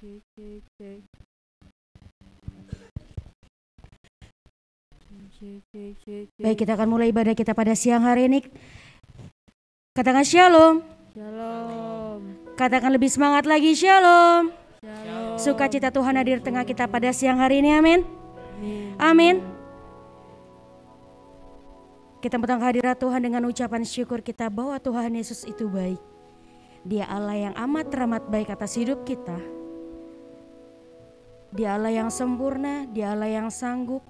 Baik, kita akan mulai ibadah kita pada siang hari ini. Katakan shalom. Shalom. Katakan lebih semangat lagi, shalom. Shalom. Sukacita Tuhan hadir tengah kita pada siang hari ini, amin. Amin. Kita datang hadirat Tuhan dengan ucapan syukur kita bahwa Tuhan Yesus itu baik. Dia Allah yang amat teramat baik atas hidup kita. Dia Allah yang sempurna, Dia Allah yang sanggup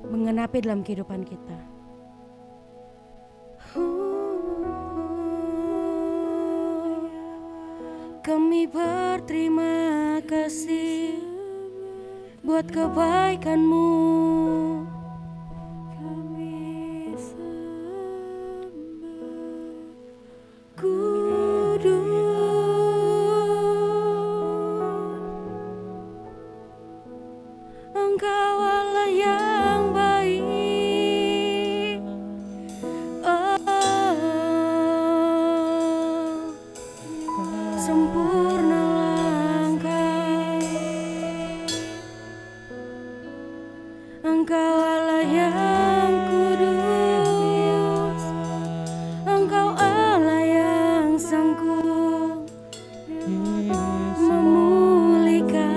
mengenapi dalam kehidupan kita. Kami berterima kasih buat kebaikan-Mu. Kami sembah kudus. Engkau Allah yang baik. Sempurnalah Engkau Allah yang kudus. Engkau Allah yang sanggup memulihkan.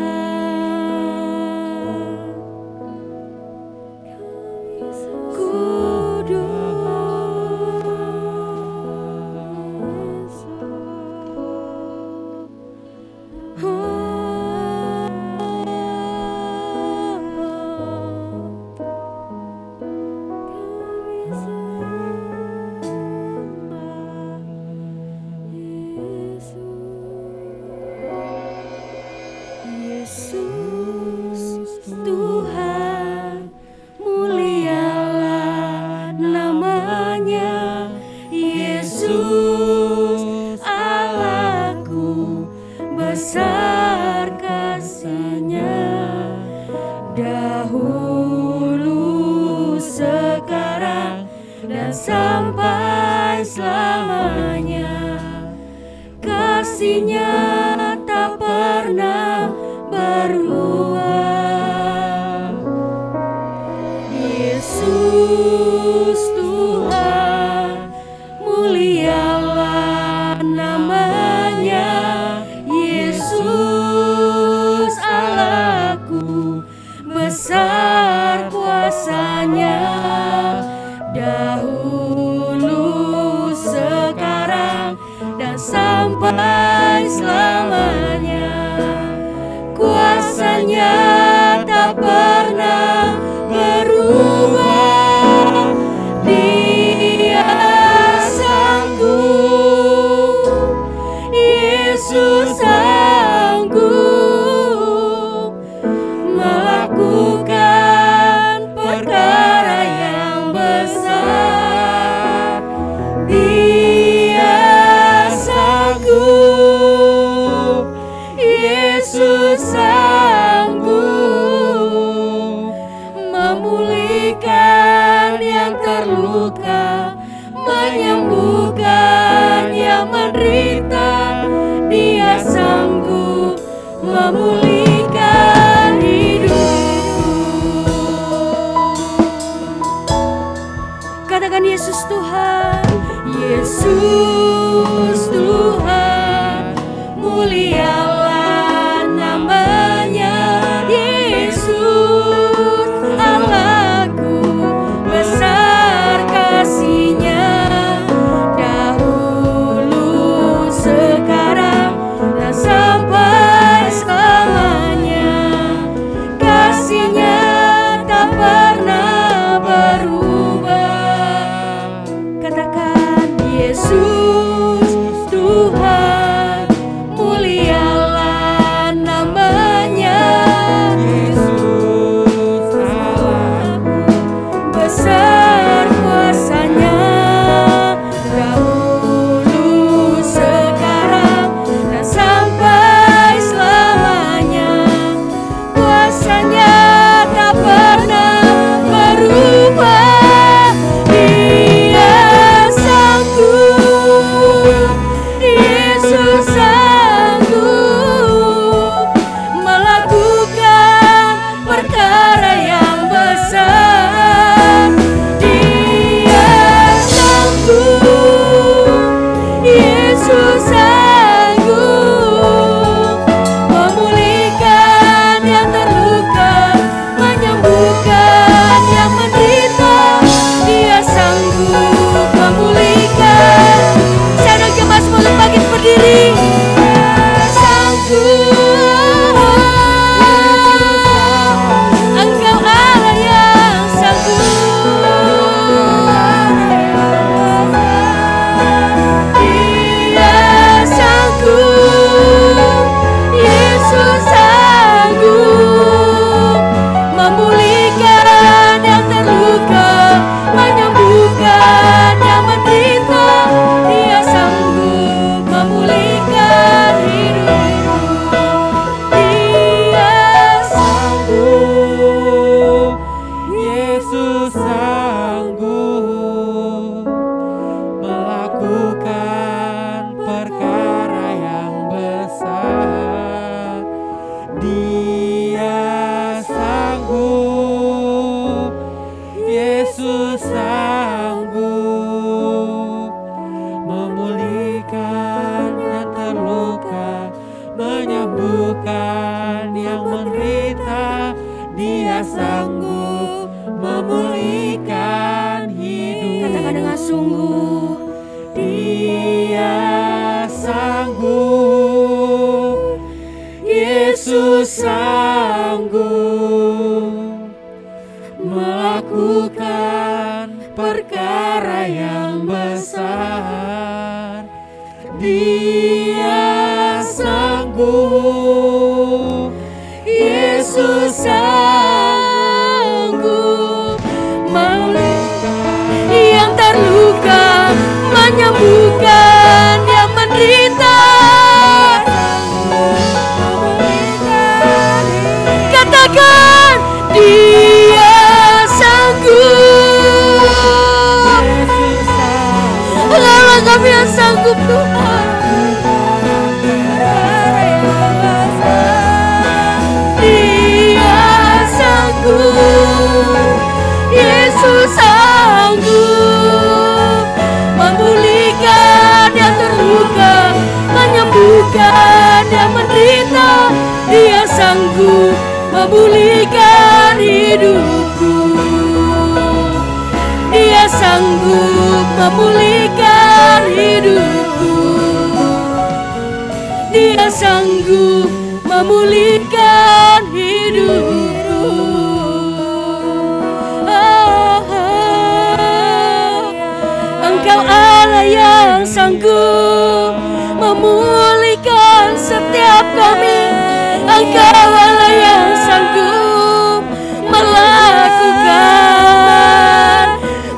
Yesus Tuhan, mulialah namanya. Yesus Allahku, besar kasih-Nya. Dahulu, sekarang, dan sampai selamanya. Kasih-Nya tak pernah berubah. Yesus Tuhan, mulialah namanya. Yesus Allahku, besar kuasa-Nya. Dahulu, sekarang, dan sampai selamanya. Kuasa-Nya tak pernah berubah. Dia sanggup, Yesus sanggup melakukan perkara yang besar. Dia sanggup, Yesus sanggup memulihkan yang terluka, menyembuhkan yang menderita. Dia sanggup memulihkan hidupku. Katakan Yesus Tuhan, Yesus Tuhan, mulialah namanya. Yesus Allahku, besar kasih-Nya. Dahulu, sekarang, dan sampai selamanya. Kasih-Nya tak pernah berubah. Katakan Yesus Tuhan, mulialah Dia sanggup memulihkan hidup. Katakan dengan sungguh. Dia sanggup, Yesus sanggup melakukan perkara yang besar. Dia sanggup, Yesus sanggup memulihkan Yang terluka, menyembuhkan yang menderita. Katakan Dia sanggup. Allah kami yang sanggup Tuhan. Dia sanggup, Yesus sanggup memulihkan yang terluka, menyembuhkan yang menderita. Dia sanggup memulihkan hidupku. Dia sanggup memulihkan hidupku. Dia sanggup memulihkan hidupku. Engkau Allah yang sanggup memulihkan setiap kami. Engkau Allah yang sanggup melakukan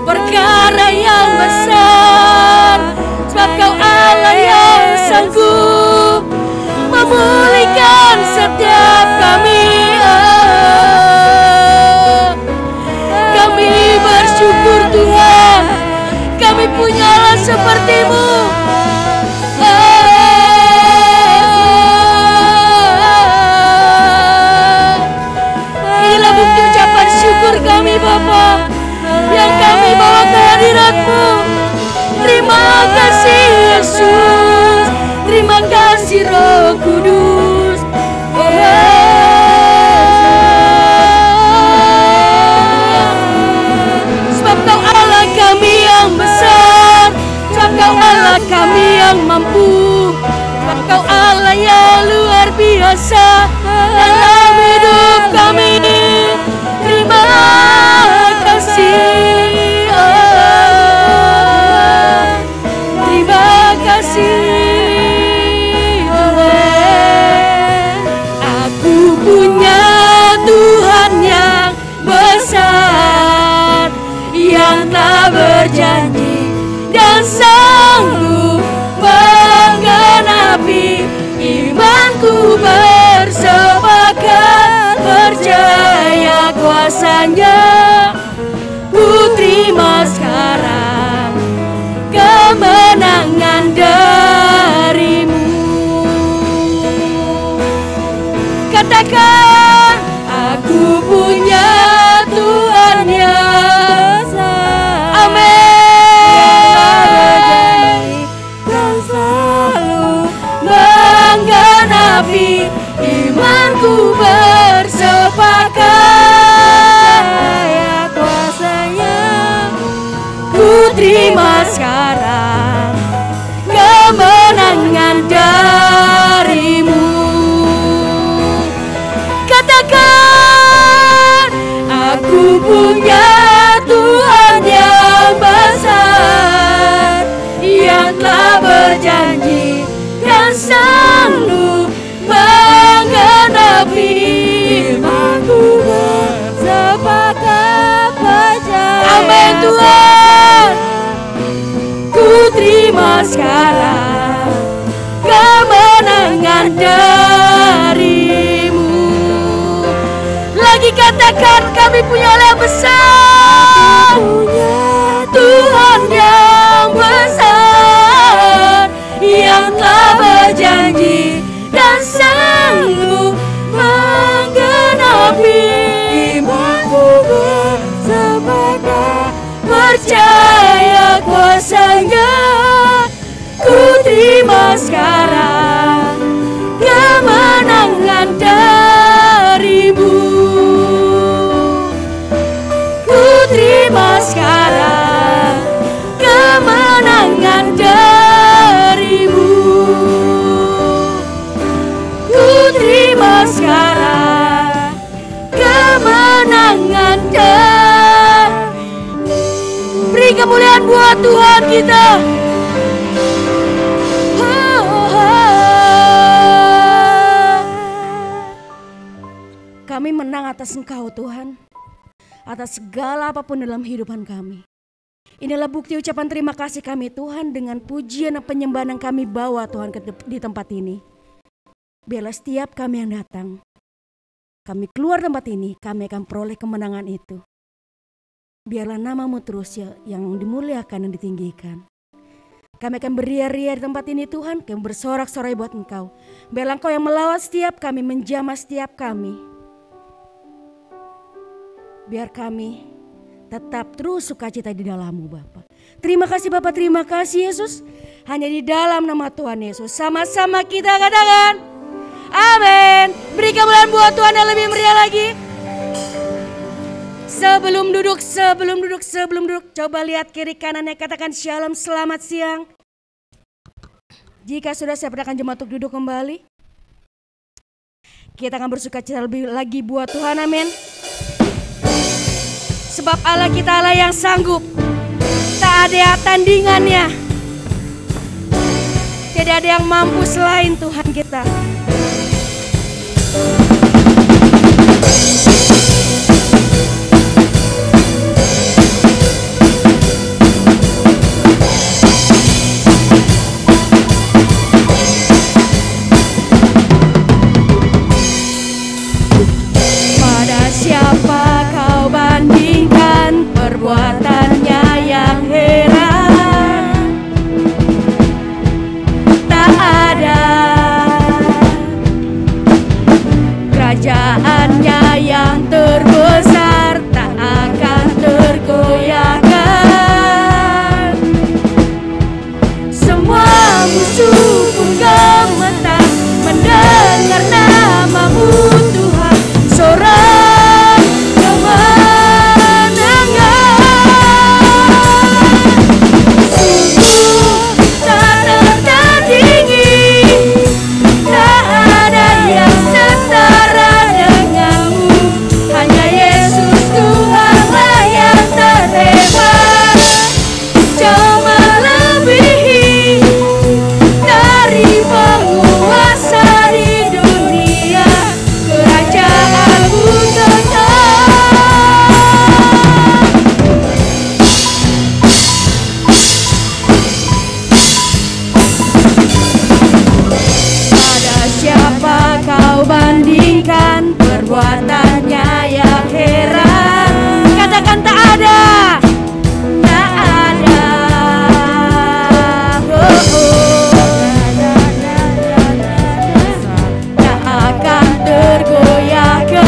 perkara yang besar. Sebab Kau Allah yang sanggup memulihkan setiap kami. Kami bersyukur Tuhan, kami punya Allah seperti-Mu. Inilah bukti ucapan syukur kami Bapa, yang kami bawa ke hadirat-Mu. Terima kasih Yesus, terima kasih Roh Kudus. Sebab Kau Allah kami yang besar, sebab Kau Allah kami yang mampu, sebab Kau Allah yang luar biasa dalam hidup kami. Terima kasih. Terima kasih Tuhan. Aku punya Tuhan yang besar, yang telah berjanji dan sanggup menggenapi. Imanku bersepakat percaya kuasa-Nya. Ku terima sekarang kemenangan dari-Mu. Katakan, aku punya Tuhan yang besar. Amin. Dan selalu menggenapi. Imanku bersepakat percaya kuasa-Nya. Ku terima sekarang kemenangan dari-Mu. Katakan, aku punya Tuhan yang besar, yang telah berjanji dan sanggup menggenapi. Imanku bersepakat percaya. Amin Tuhan. Ku terima sekarang kemenangan dari-Mu. Lagi katakan, kami punya Allah yang besar, punya Tuhan yang besar, yang telah berjanji dan sanggup menggenapi. Imanku bersepakat percaya kuasa-Nya. Ku terima sekarang kemenangan dari-Mu. sekarang kemenangan dan beri kemuliaan buat Tuhan kita. Kami menang atas Engkau Tuhan, atas segala apapun dalam kehidupan kami. Inilah bukti ucapan terima kasih kami Tuhan dengan pujian dan penyembahan yang kami bawa Tuhan di tempat ini. Biarlah setiap kami yang datang, kami keluar tempat ini, kami akan peroleh kemenangan itu. Biarlah namamu terus yang dimuliakan dan ditinggikan. Kami akan beria-ria di tempat ini Tuhan, kami bersorak-sorai buat Engkau. Biarlah Engkau yang melawat setiap kami, menjamah setiap kami. Biar kami tetap terus sukacita di dalam-Mu Bapa. Terima kasih Bapa, terima kasih Yesus. Hanya di dalam nama Tuhan Yesus sama-sama kita katakan amin. Beri kemuliaan buat Tuhan yang lebih meriah lagi. Sebelum duduk, coba lihat kiri kanannya, katakan shalom, selamat siang. Jika sudah saya persilakan jemaat untuk duduk kembali. Kita akan bersukacita lebih lagi buat Tuhan, amin. Sebab Allah kita Allah yang sanggup, tak ada tandingannya. Tidak ada yang mampu selain Tuhan kita. Pada siapa kau bandingkan perbuatannya yang heran? Tak ada kerajaannya yang terbesar, tak akan tergoyahkan. Semua musuh pun gemetar mendengar namamu Tuhan. Sorak perbuatannya yang heran. Katakan tak ada, tak ada. Tak akan tergoyahkan.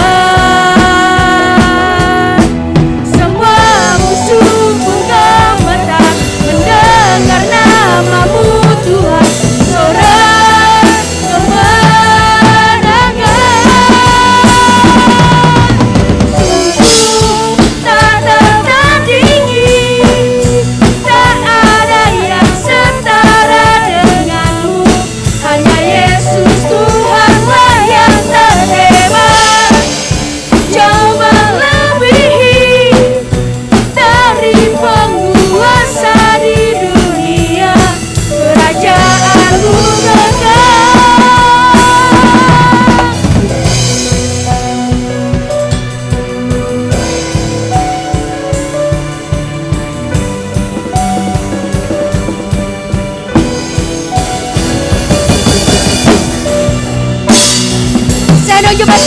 Semua musuh pun gemetar mendengar namamu Tuhan. Sorak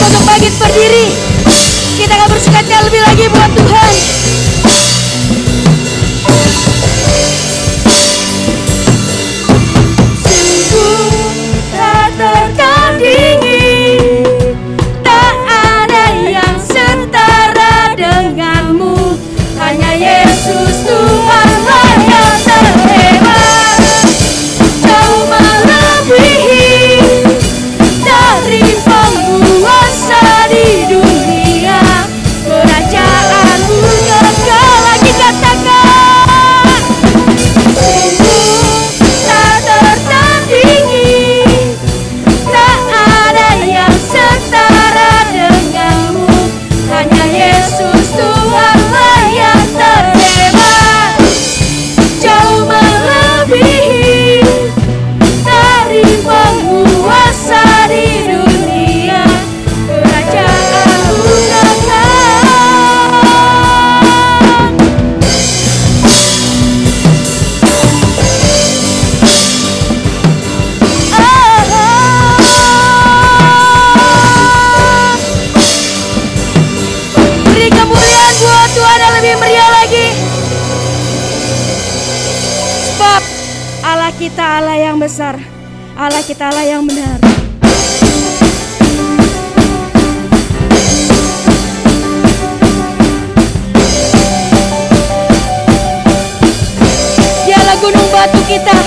untuk bangkit berdiri. Kita akan bersukacita lebih lagi buat Tuhan. Sungguh tak tertandingi, tak ada yang setara denganmu. Hanya Yesus Tuhanlah yang terhebat, jauh melebihi dari penguasa di dunia. Kerajaanmu kekal, lagi katakan kita Allah yang besar, Allah kita Allah yang benar. Dialah gunung batu kita.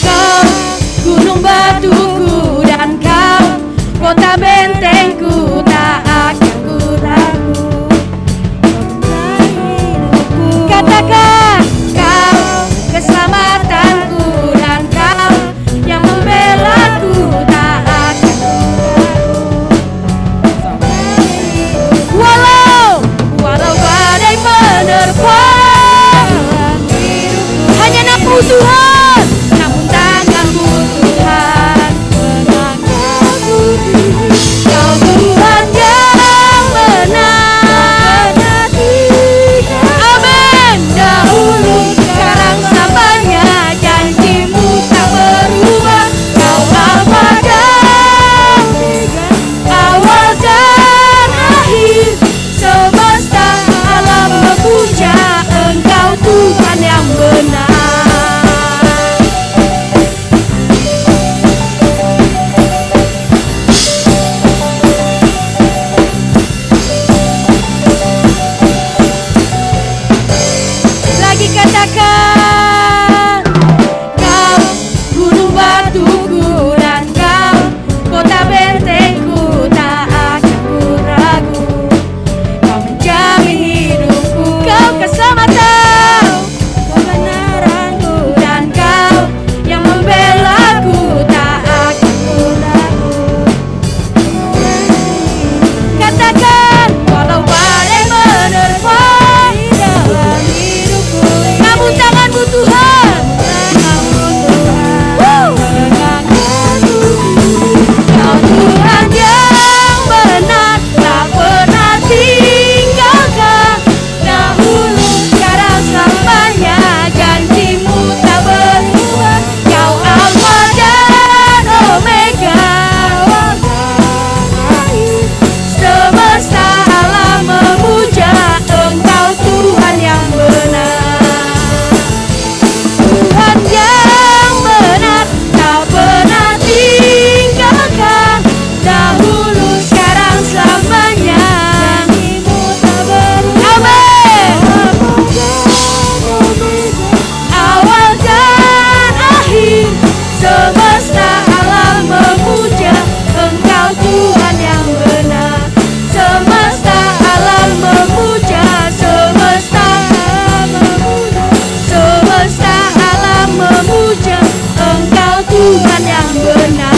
Kau gunung batuku dan kau kota bentengku, tak akan ku ragu. Katakan kau keselamatanku dan kau yang membelaku, tak akan ku ragu. Walau badai menerpa, hanya namamu Tuhan, namun tanganmu Tuhan menangku. Kau Tuhan yang benar. Amin. Dahulu, sekarang, selamanya, janjimu tak berubah. Kau Alfa dan awal dan akhir, semesta alam memuja Engkau Tuhan yang benar. Lagi katakan, kau gunung batuku dan kau kota bentengku, tak akan ku ragu. Kau menjamin hidupku, kau keselamatan, kebenaranku, dan kau yang membelaku, tak akan ku ragu. Katakan, walau badai menerpa dalam hidupku, namun tanganmu Tuhan, menangkanku. Kau Tuhan yang benar, tak pernah tinggalkan. Dahulu, sekarang, selamanya, janjimu tak berubah. Kau Alfa dan Omega, semesta alam memuja Engkau Tuhan yang benar. Tuhan yang benar, tak pernah tinggalkan. Dahulu, sekarang, selamanya, janjimu tak berubah. Amin. Awal dan akhir, semesta alam memuja Engkau Tuhan yang benar. Semesta alam memuja, semesta alam memuja, semesta alam memuja Engkau Tuhan yang benar.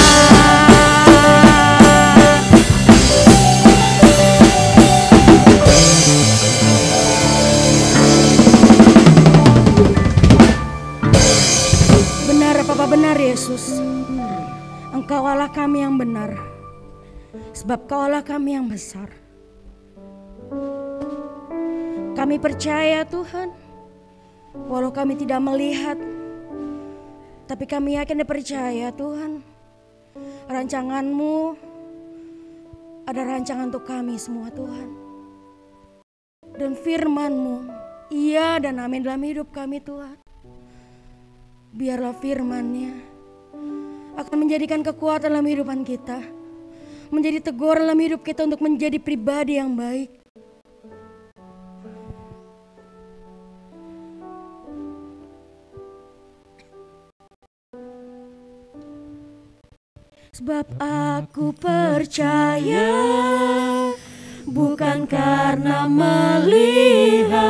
Benar apa benar Yesus, Engkau Allah kami yang benar, sebab Kau Allah kami yang besar. Kami percaya Tuhan, walau kami tidak melihat, tapi kami yakin dan percaya Tuhan, rancangan-Mu ada rancangan untuk kami semua Tuhan. Dan firman-Mu, iya dan amin dalam hidup kami Tuhan. Biarlah firman-Nya akan menjadikan kekuatan dalam kehidupan kita, menjadi teguran dalam hidup kita untuk menjadi pribadi yang baik. Sebab aku percaya, bukan karena melihat,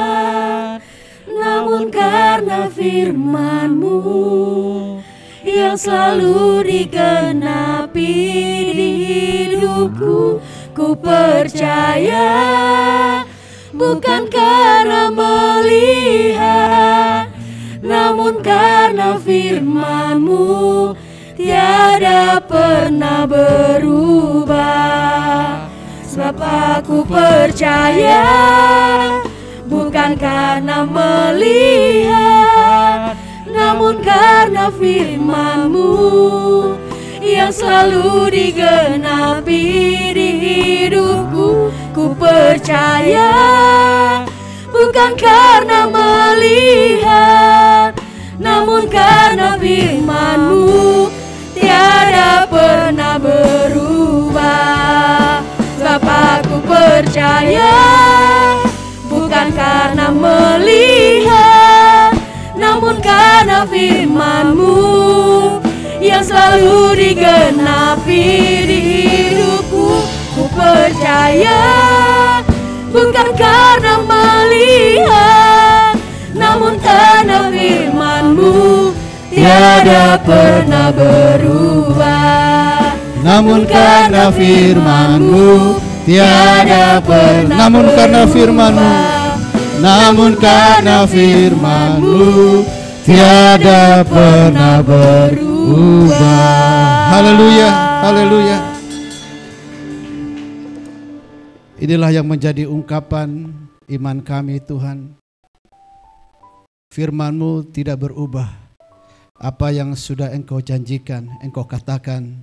namun karena firman-Mu yang selalu digenapi di hidupku. Ku percaya, bukan karena melihat, namun karena firman-Mu tiada pernah berubah. Sebab aku percaya, bukan karena melihat, namun karena firman-Mu yang selalu digenapi di hidupku. Ku percaya, bukan karena melihat, namun karena firman-Mu tiada pernah berubah. Sebab aku percaya, bukan karena melihat, namun karena firman-Mu yang selalu digenapi di hidupku. Ku percaya, bukan karena melihat, namun karena firman-Mu tiada pernah berubah. Namun karena firman-Mu tiada pernah. Namun karena firman-Mu, namun karena firman-Mu tiada pernah berubah. Haleluya, haleluya. Inilah yang menjadi ungkapan iman kami, Tuhan. Firman-Mu tidak berubah. Apa yang sudah Engkau janjikan, Engkau katakan,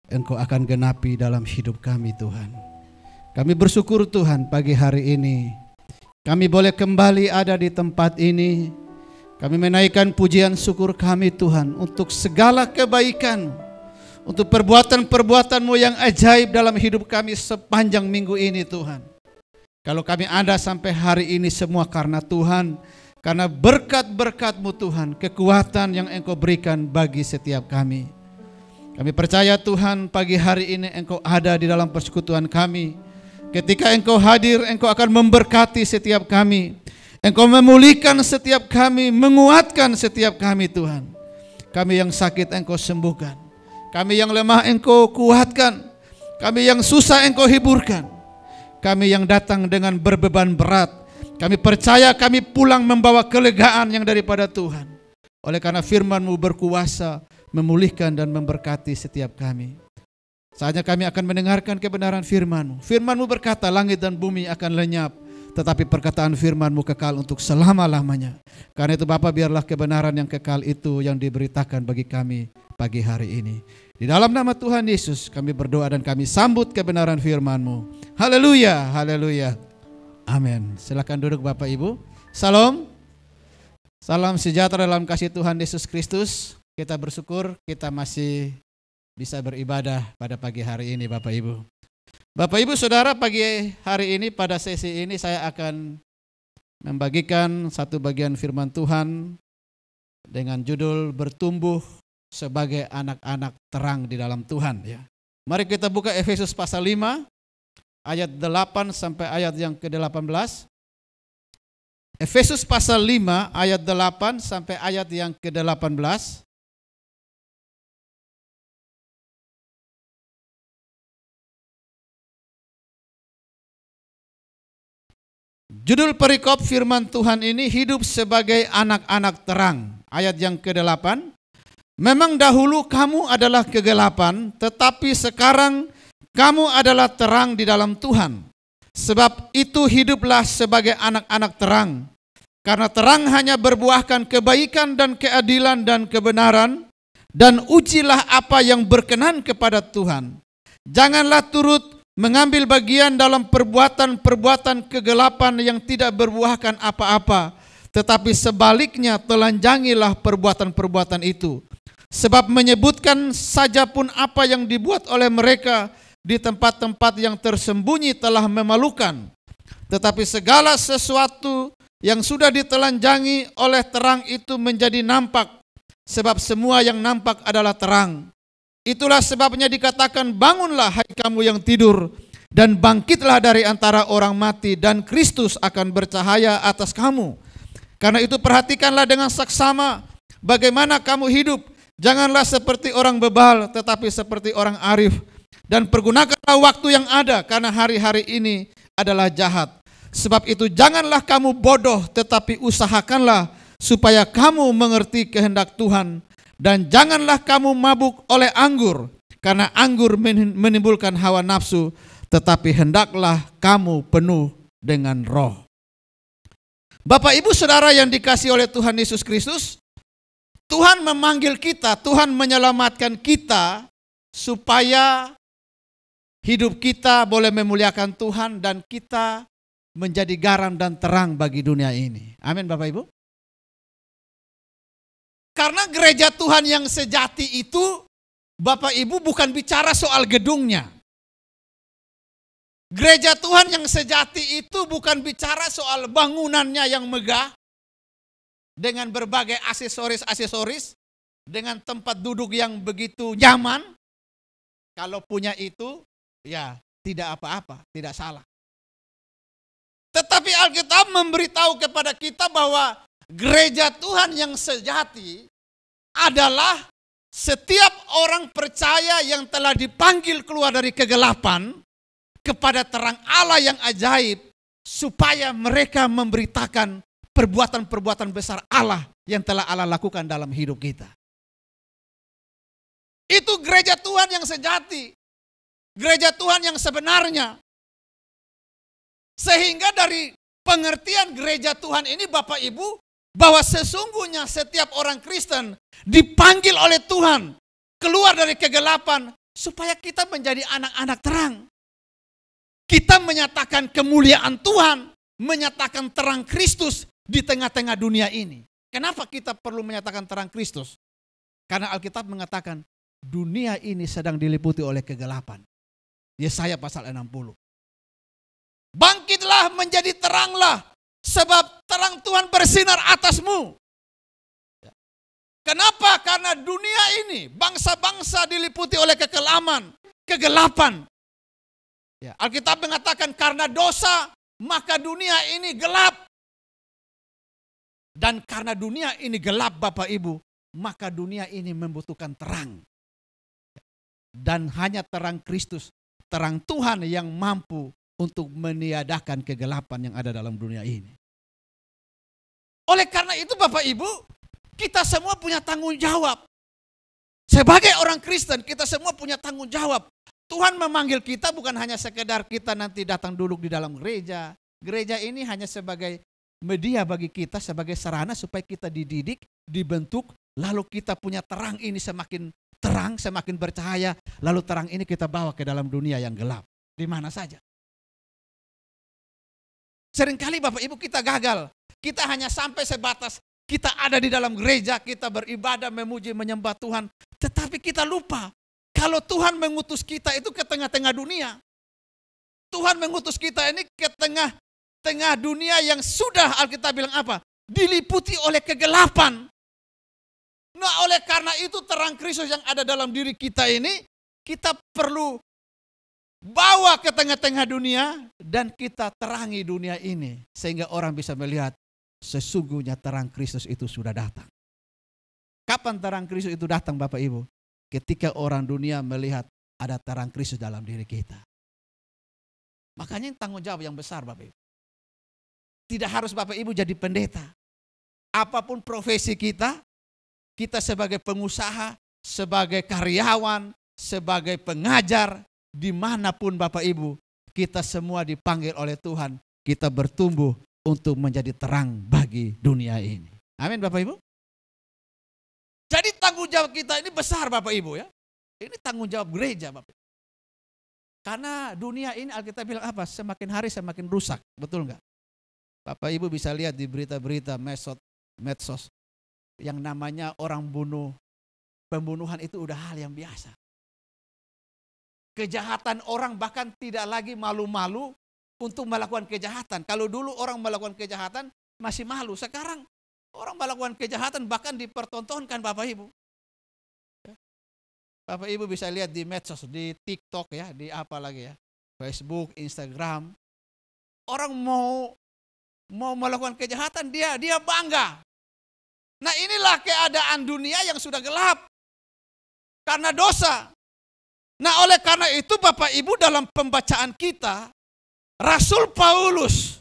Engkau akan genapi dalam hidup kami, Tuhan. Kami bersyukur, Tuhan, pagi hari ini kami boleh kembali ada di tempat ini. Kami menaikkan pujian syukur kami, Tuhan, untuk segala kebaikan, untuk perbuatan-perbuatan-Mu yang ajaib dalam hidup kami sepanjang minggu ini, Tuhan. Kalau kami ada sampai hari ini semua karena Tuhan, karena berkat-berkat-Mu, Tuhan, kekuatan yang Engkau berikan bagi setiap kami. Kami percaya, Tuhan, pagi hari ini Engkau ada di dalam persekutuan kami. Ketika Engkau hadir, Engkau akan memberkati setiap kami. Engkau memulihkan setiap kami, menguatkan setiap kami, Tuhan. Kami yang sakit Engkau sembuhkan. Kami yang lemah Engkau kuatkan. Kami yang susah Engkau hiburkan. Kami yang datang dengan berbeban berat, kami percaya kami pulang membawa kelegaan yang daripada Tuhan. Oleh karena firman-Mu berkuasa memulihkan dan memberkati setiap kami. Saatnya kami akan mendengarkan kebenaran firman-Mu. Firman-Mu berkata langit dan bumi akan lenyap, tetapi perkataan firman-Mu kekal untuk selama-lamanya. Karena itu Bapa, biarlah kebenaran yang kekal itu yang diberitakan bagi kami pagi hari ini. Di dalam nama Tuhan Yesus kami berdoa dan kami sambut kebenaran firman-Mu. Haleluya, haleluya. Amin. Silakan duduk Bapak Ibu. Salam. Salam sejahtera dalam kasih Tuhan Yesus Kristus. Kita bersyukur kita masih bisa beribadah pada pagi hari ini Bapak Ibu. Bapak Ibu Saudara, pagi hari ini pada sesi ini saya akan membagikan satu bagian firman Tuhan dengan judul bertumbuh sebagai anak-anak terang di dalam Tuhan, ya. Mari kita buka Efesus pasal 5 ayat 8 sampai ayat yang ke-18. Efesus pasal 5 ayat 8 sampai ayat yang ke-18. Judul perikop firman Tuhan ini hidup sebagai anak-anak terang. Ayat yang ke-8. Memang dahulu kamu adalah kegelapan, tetapi sekarang kamu adalah terang di dalam Tuhan. Sebab itu hiduplah sebagai anak-anak terang. Karena terang hanya berbuahkan kebaikan dan keadilan dan kebenaran. Dan ujilah apa yang berkenan kepada Tuhan. Janganlah turut mengambil bagian dalam perbuatan-perbuatan kegelapan yang tidak berbuahkan apa-apa, tetapi sebaliknya telanjangilah perbuatan-perbuatan itu. Sebab menyebutkan saja pun apa yang dibuat oleh mereka di tempat-tempat yang tersembunyi telah memalukan. Tetapi segala sesuatu yang sudah ditelanjangi oleh terang itu menjadi nampak, sebab semua yang nampak adalah terang. Itulah sebabnya dikatakan, bangunlah hai kamu yang tidur, dan bangkitlah dari antara orang mati, dan Kristus akan bercahaya atas kamu. Karena itu perhatikanlah dengan saksama bagaimana kamu hidup. Janganlah seperti orang bebal, tetapi seperti orang arif. Dan pergunakanlah waktu yang ada, karena hari-hari ini adalah jahat. Sebab itu janganlah kamu bodoh, tetapi usahakanlah supaya kamu mengerti kehendak Tuhan. Dan janganlah kamu mabuk oleh anggur, karena anggur menimbulkan hawa nafsu, tetapi hendaklah kamu penuh dengan roh. Bapak Ibu Saudara yang dikasihi oleh Tuhan Yesus Kristus, Tuhan memanggil kita, Tuhan menyelamatkan kita supaya hidup kita boleh memuliakan Tuhan dan kita menjadi garam dan terang bagi dunia ini. Amin Bapak Ibu. Karena gereja Tuhan yang sejati itu, Bapak Ibu, bukan bicara soal gedungnya. Gereja Tuhan yang sejati itu bukan bicara soal bangunannya yang megah, dengan berbagai aksesoris-aksesoris, dengan tempat duduk yang begitu nyaman. Kalau punya itu, ya tidak apa-apa, tidak salah. Tetapi Alkitab memberitahu kepada kita bahwa gereja Tuhan yang sejati adalah setiap orang percaya yang telah dipanggil keluar dari kegelapan kepada terang Allah yang ajaib, supaya mereka memberitakan perbuatan-perbuatan besar Allah yang telah Allah lakukan dalam hidup kita. Itu gereja Tuhan yang sejati, gereja Tuhan yang sebenarnya. Sehingga dari pengertian gereja Tuhan ini Bapak Ibu, bahwa sesungguhnya setiap orang Kristen dipanggil oleh Tuhan keluar dari kegelapan supaya kita menjadi anak-anak terang. Kita menyatakan kemuliaan Tuhan, menyatakan terang Kristus di tengah-tengah dunia ini. Kenapa kita perlu menyatakan terang Kristus? Karena Alkitab mengatakan dunia ini sedang diliputi oleh kegelapan. Yesaya pasal 60. Bangkitlah menjadi teranglah, sebab terang Tuhan bersinar atasmu. Kenapa? Karena dunia ini, bangsa-bangsa diliputi oleh kegelapan. Ya, Alkitab mengatakan karena dosa, maka dunia ini gelap. Dan karena dunia ini gelap Bapak Ibu, maka dunia ini membutuhkan terang. Dan hanya terang Kristus, terang Tuhan yang mampu untuk meniadakan kegelapan yang ada dalam dunia ini. Oleh karena itu Bapak Ibu, kita semua punya tanggung jawab. Sebagai orang Kristen, kita semua punya tanggung jawab. Tuhan memanggil kita bukan hanya sekedar kita nanti datang duduk di dalam gereja. Gereja ini hanya sebagai media bagi kita, sebagai sarana supaya kita dididik, dibentuk, lalu kita punya terang ini semakin terang, semakin bercahaya, lalu terang ini kita bawa ke dalam dunia yang gelap. Di mana saja. Seringkali Bapak Ibu kita gagal. Kita hanya sampai sebatas kita ada di dalam gereja, kita beribadah, memuji, menyembah Tuhan. Tetapi kita lupa kalau Tuhan mengutus kita itu ke tengah-tengah dunia. Tuhan mengutus kita ini ke tengah dunia yang sudah Alkitab bilang apa? Diliputi oleh kegelapan. Nah oleh karena itu terang Kristus yang ada dalam diri kita ini, kita perlu bawa ke tengah-tengah dunia dan kita terangi dunia ini. Sehingga orang bisa melihat sesungguhnya terang Kristus itu sudah datang. Kapan terang Kristus itu datang Bapak Ibu? Ketika orang dunia melihat ada terang Kristus dalam diri kita. Makanya tanggung jawab yang besar Bapak Ibu. Tidak harus Bapak Ibu jadi pendeta. Apapun profesi kita sebagai pengusaha, sebagai karyawan, sebagai pengajar, dimanapun Bapak Ibu, kita semua dipanggil oleh Tuhan, kita bertumbuh untuk menjadi terang bagi dunia ini. Amin Bapak Ibu. Jadi tanggung jawab kita ini besar Bapak Ibu ya. Ini tanggung jawab gereja Bapak Ibu. Karena dunia ini Alkitab bilang apa? Semakin hari semakin rusak, betul enggak? Bapak Ibu bisa lihat di berita-berita medsos yang namanya orang pembunuhan itu udah hal yang biasa. Kejahatan orang bahkan tidak lagi malu-malu untuk melakukan kejahatan. Kalau dulu orang melakukan kejahatan masih malu, sekarang orang melakukan kejahatan bahkan dipertontonkan Bapak Ibu. Bapak Ibu bisa lihat di medsos, di TikTok ya, di apa lagi ya, Facebook, Instagram. Orang mau melakukan kejahatan, dia bangga. Nah inilah keadaan dunia yang sudah gelap karena dosa. Nah oleh karena itu Bapak Ibu dalam pembacaan kita, Rasul Paulus,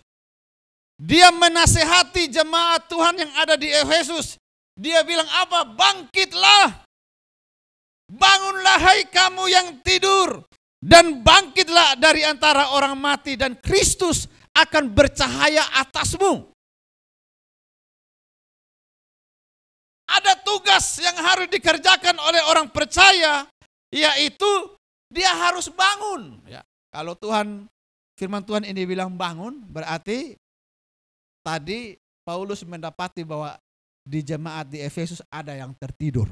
dia menasehati jemaat Tuhan yang ada di Efesus. Dia bilang apa? Bangkitlah, bangunlah hai kamu yang tidur, dan bangkitlah dari antara orang mati, dan Kristus akan bercahaya atasmu. Ada tugas yang harus dikerjakan oleh orang percaya, yaitu dia harus bangun. Ya, kalau Tuhan firman Tuhan ini bilang bangun, berarti tadi Paulus mendapati bahwa di jemaat di Efesus ada yang tertidur.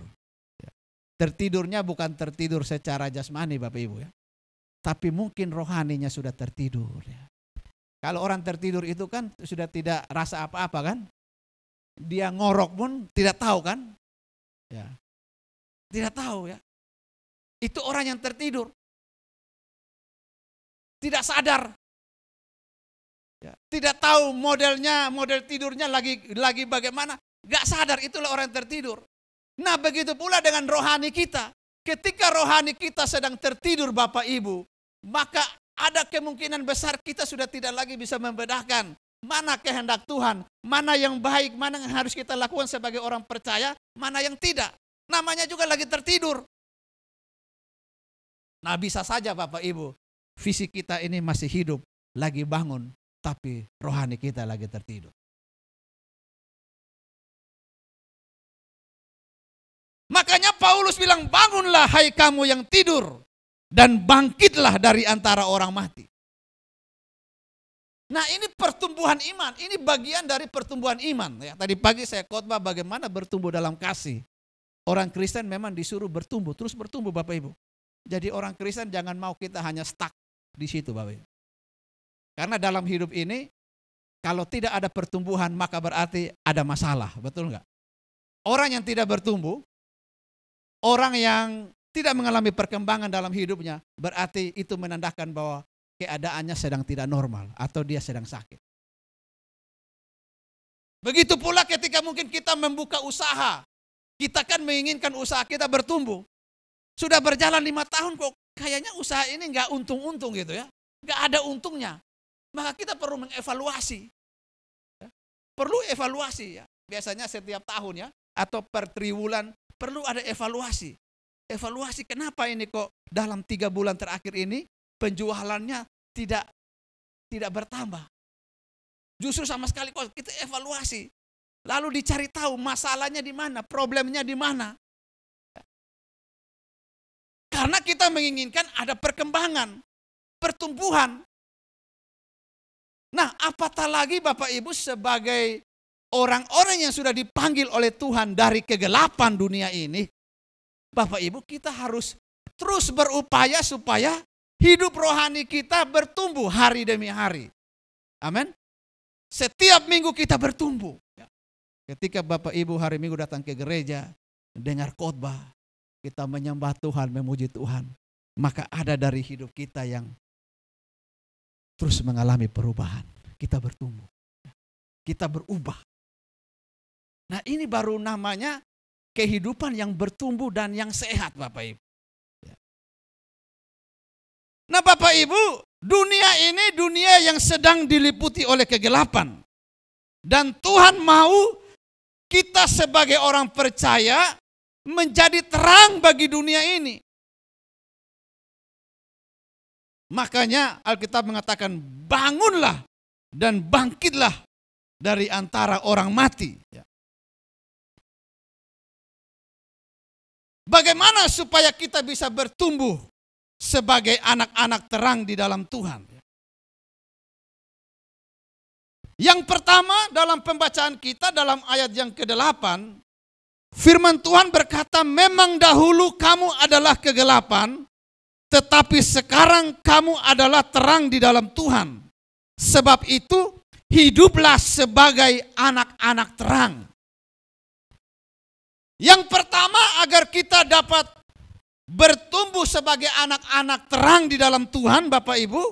Tertidurnya bukan tertidur secara jasmani Bapak Ibu ya, tapi mungkin rohaninya sudah tertidur ya. Kalau orang tertidur itu kan sudah tidak rasa apa-apa kan, dia ngorok pun tidak tahu kan, ya, tidak tahu ya. Itu orang yang tertidur, tidak sadar, ya, tidak tahu model tidurnya lagi bagaimana, gak sadar, itulah orang yang tertidur. Nah begitu pula dengan rohani kita. Ketika rohani kita sedang tertidur Bapak Ibu, maka ada kemungkinan besar kita sudah tidak lagi bisa membedakan mana kehendak Tuhan, mana yang baik, mana yang harus kita lakukan sebagai orang percaya, mana yang tidak. Namanya juga lagi tertidur. Nah bisa saja Bapak Ibu, fisik kita ini masih hidup, lagi bangun, tapi rohani kita lagi tertidur. Makanya Paulus bilang, bangunlah hai kamu yang tidur, dan bangkitlah dari antara orang mati. Nah ini pertumbuhan iman, ini bagian dari pertumbuhan iman. Ya, tadi pagi saya khotbah bagaimana bertumbuh dalam kasih. Orang Kristen memang disuruh bertumbuh, terus bertumbuh Bapak Ibu. Jadi orang Kristen jangan mau kita hanya stuck di situ Bapak Ibu. Karena dalam hidup ini, kalau tidak ada pertumbuhan maka berarti ada masalah, betul enggak? Orang yang tidak bertumbuh, orang yang tidak mengalami perkembangan dalam hidupnya, berarti itu menandakan bahwa keadaannya sedang tidak normal atau dia sedang sakit. Begitu pula ketika mungkin kita membuka usaha, kita kan menginginkan usaha kita bertumbuh. Sudah berjalan 5 tahun kok kayaknya usaha ini nggak untung-untung gitu ya, nggak ada untungnya. Maka kita perlu mengevaluasi, ya. Perlu evaluasi ya. Biasanya setiap tahun ya, atau per triwulan perlu ada evaluasi. Evaluasi kenapa ini kok dalam 3 bulan terakhir ini penjualannya tidak bertambah. Justru sama sekali kok kita evaluasi. Lalu dicari tahu masalahnya di mana, problemnya di mana. Karena kita menginginkan ada perkembangan, pertumbuhan. Nah, apatah lagi Bapak Ibu sebagai orang-orang yang sudah dipanggil oleh Tuhan dari kegelapan dunia ini, Bapak Ibu kita harus terus berupaya supaya hidup rohani kita bertumbuh hari demi hari. Amin. Setiap minggu kita bertumbuh. Ketika Bapak Ibu hari Minggu datang ke gereja, dengar khotbah, kita menyembah Tuhan, memuji Tuhan, maka ada dari hidup kita yang terus mengalami perubahan. Kita bertumbuh, kita berubah. Nah ini baru namanya kehidupan yang bertumbuh dan yang sehat Bapak Ibu. Nah Bapak Ibu, dunia ini dunia yang sedang diliputi oleh kegelapan. Dan Tuhan mau kita sebagai orang percaya menjadi terang bagi dunia ini. Makanya Alkitab mengatakan bangunlah dan bangkitlah dari antara orang mati. Bagaimana supaya kita bisa bertumbuh sebagai anak-anak terang di dalam Tuhan? Yang pertama dalam pembacaan kita dalam ayat yang ke-8, firman Tuhan berkata, memang dahulu kamu adalah kegelapan, tetapi sekarang kamu adalah terang di dalam Tuhan. Sebab itu hiduplah sebagai anak-anak terang. Yang pertama agar kita dapat bertumbuh sebagai anak-anak terang di dalam Tuhan Bapak Ibu,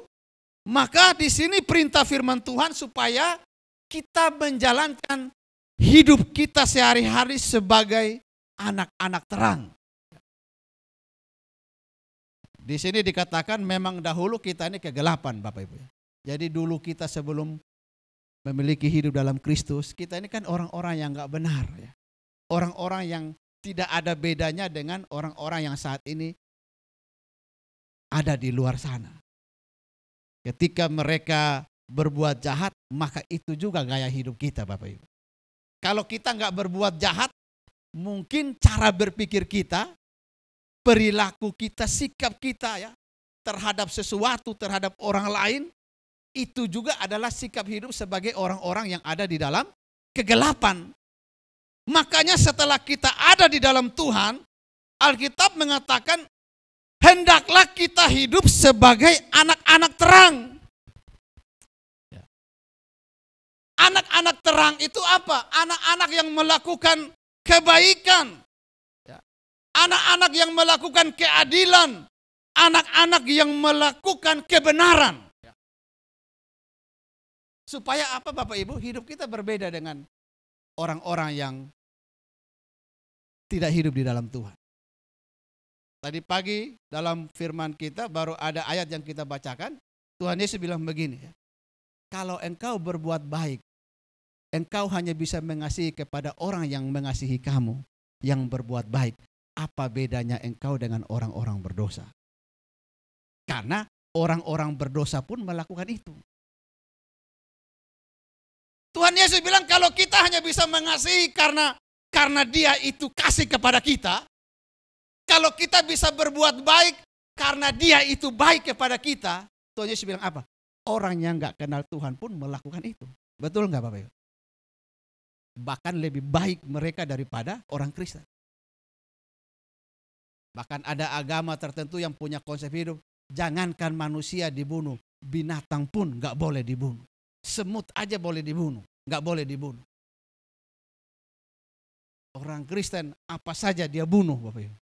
maka di sini perintah firman Tuhan supaya kita menjalankan hidup kita sehari-hari sebagai anak-anak terang. Di sini dikatakan memang dahulu kita ini kegelapan Bapak Ibu. Jadi dulu kita sebelum memiliki hidup dalam Kristus, kita ini kan orang-orang yang gak benar. Ya. Orang-orang yang tidak ada bedanya dengan orang-orang yang saat ini ada di luar sana. Ketika mereka berbuat jahat, maka itu juga gaya hidup kita Bapak Ibu. Kalau kita nggak berbuat jahat, mungkin cara berpikir kita, perilaku kita, sikap kita ya terhadap sesuatu, terhadap orang lain, itu juga adalah sikap hidup sebagai orang-orang yang ada di dalam kegelapan. Makanya setelah kita ada di dalam Tuhan, Alkitab mengatakan hendaklah kita hidup sebagai anak-anak terang. Anak-anak terang itu apa? Anak-anak yang melakukan kebaikan. Anak-anak yang melakukan keadilan. Anak-anak yang melakukan kebenaran. Supaya apa Bapak Ibu? Hidup kita berbeda dengan orang-orang yang tidak hidup di dalam Tuhan. Tadi pagi dalam firman kita baru ada ayat yang kita bacakan. Tuhan Yesus bilang begini, kalau engkau berbuat baik, engkau hanya bisa mengasihi kepada orang yang mengasihi kamu, yang berbuat baik. Apa bedanya engkau dengan orang-orang berdosa? Karena orang-orang berdosa pun melakukan itu. Tuhan Yesus bilang kalau kita hanya bisa mengasihi karena dia itu kasih kepada kita. Kalau kita bisa berbuat baik karena dia itu baik kepada kita. Tuhan Yesus bilang apa? Orang yang gak kenal Tuhan pun melakukan itu. Betul gak Bapak Ibu? Bahkan lebih baik mereka daripada orang Kristen. Bahkan ada agama tertentu yang punya konsep hidup. Jangankan manusia dibunuh, binatang pun gak boleh dibunuh. Semut aja boleh dibunuh, gak boleh dibunuh. Orang Kristen apa saja dia bunuh Bapak Ibu.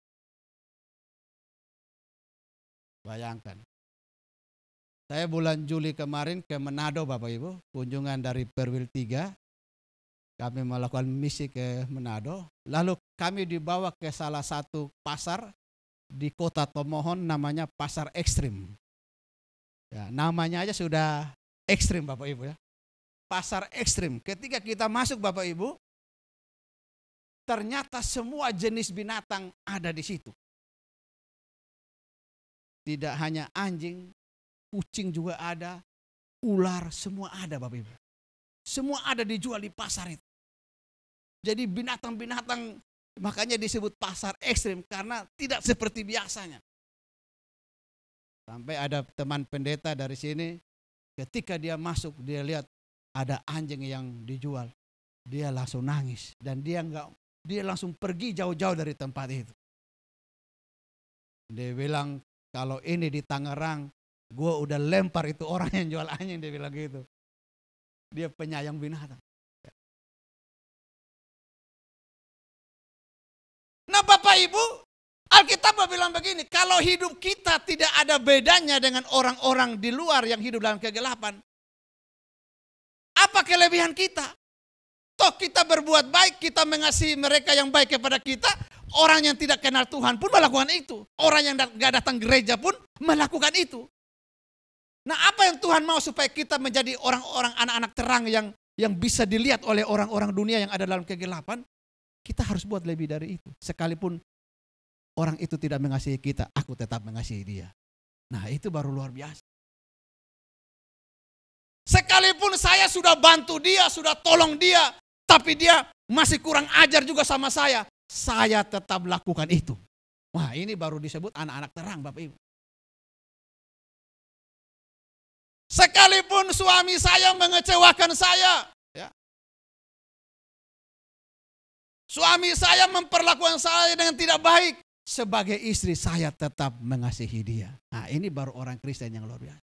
Bayangkan. Saya bulan Juli kemarin ke Manado Bapak Ibu, kunjungan dari Perwil 3. Kami melakukan misi ke Manado. Lalu kami dibawa ke salah satu pasar di kota Tomohon namanya Pasar Ekstrim. Ya, namanya aja sudah ekstrim Bapak Ibu ya. Pasar ekstrim. Ketika kita masuk Bapak Ibu, ternyata semua jenis binatang ada di situ. Tidak hanya anjing, kucing juga ada, ular, semua ada Bapak Ibu. Semua ada dijual di pasar itu. Jadi binatang-binatang makanya disebut pasar ekstrim karena tidak seperti biasanya. Sampai ada teman pendeta dari sini, ketika dia masuk dia lihat ada anjing yang dijual, dia langsung nangis dan dia langsung pergi jauh-jauh dari tempat itu. Dia bilang kalau ini di Tangerang, gue udah lempar itu orang yang jual anjing, dia bilang gitu. Dia penyayang binatang. Nah Bapak Ibu, Alkitab bilang begini, kalau hidup kita tidak ada bedanya dengan orang-orang di luar yang hidup dalam kegelapan, apa kelebihan kita? Toh kita berbuat baik, kita mengasihi mereka yang baik kepada kita, orang yang tidak kenal Tuhan pun melakukan itu. Orang yang gak datang gereja pun melakukan itu. Nah apa yang Tuhan mau supaya kita menjadi orang-orang anak-anak terang yang bisa dilihat oleh orang-orang dunia yang ada dalam kegelapan? Kita harus buat lebih dari itu. Sekalipun orang itu tidak mengasihi kita, aku tetap mengasihi dia. Nah itu baru luar biasa. Sekalipun saya sudah bantu dia, sudah tolong dia, tapi dia masih kurang ajar juga sama saya tetap lakukan itu. Wah ini baru disebut anak-anak terang Bapak Ibu. Sekalipun suami saya mengecewakan saya, ya. Suami saya memperlakukan saya dengan tidak baik, sebagai istri saya tetap mengasihi dia. Nah ini baru orang Kristen yang luar biasa.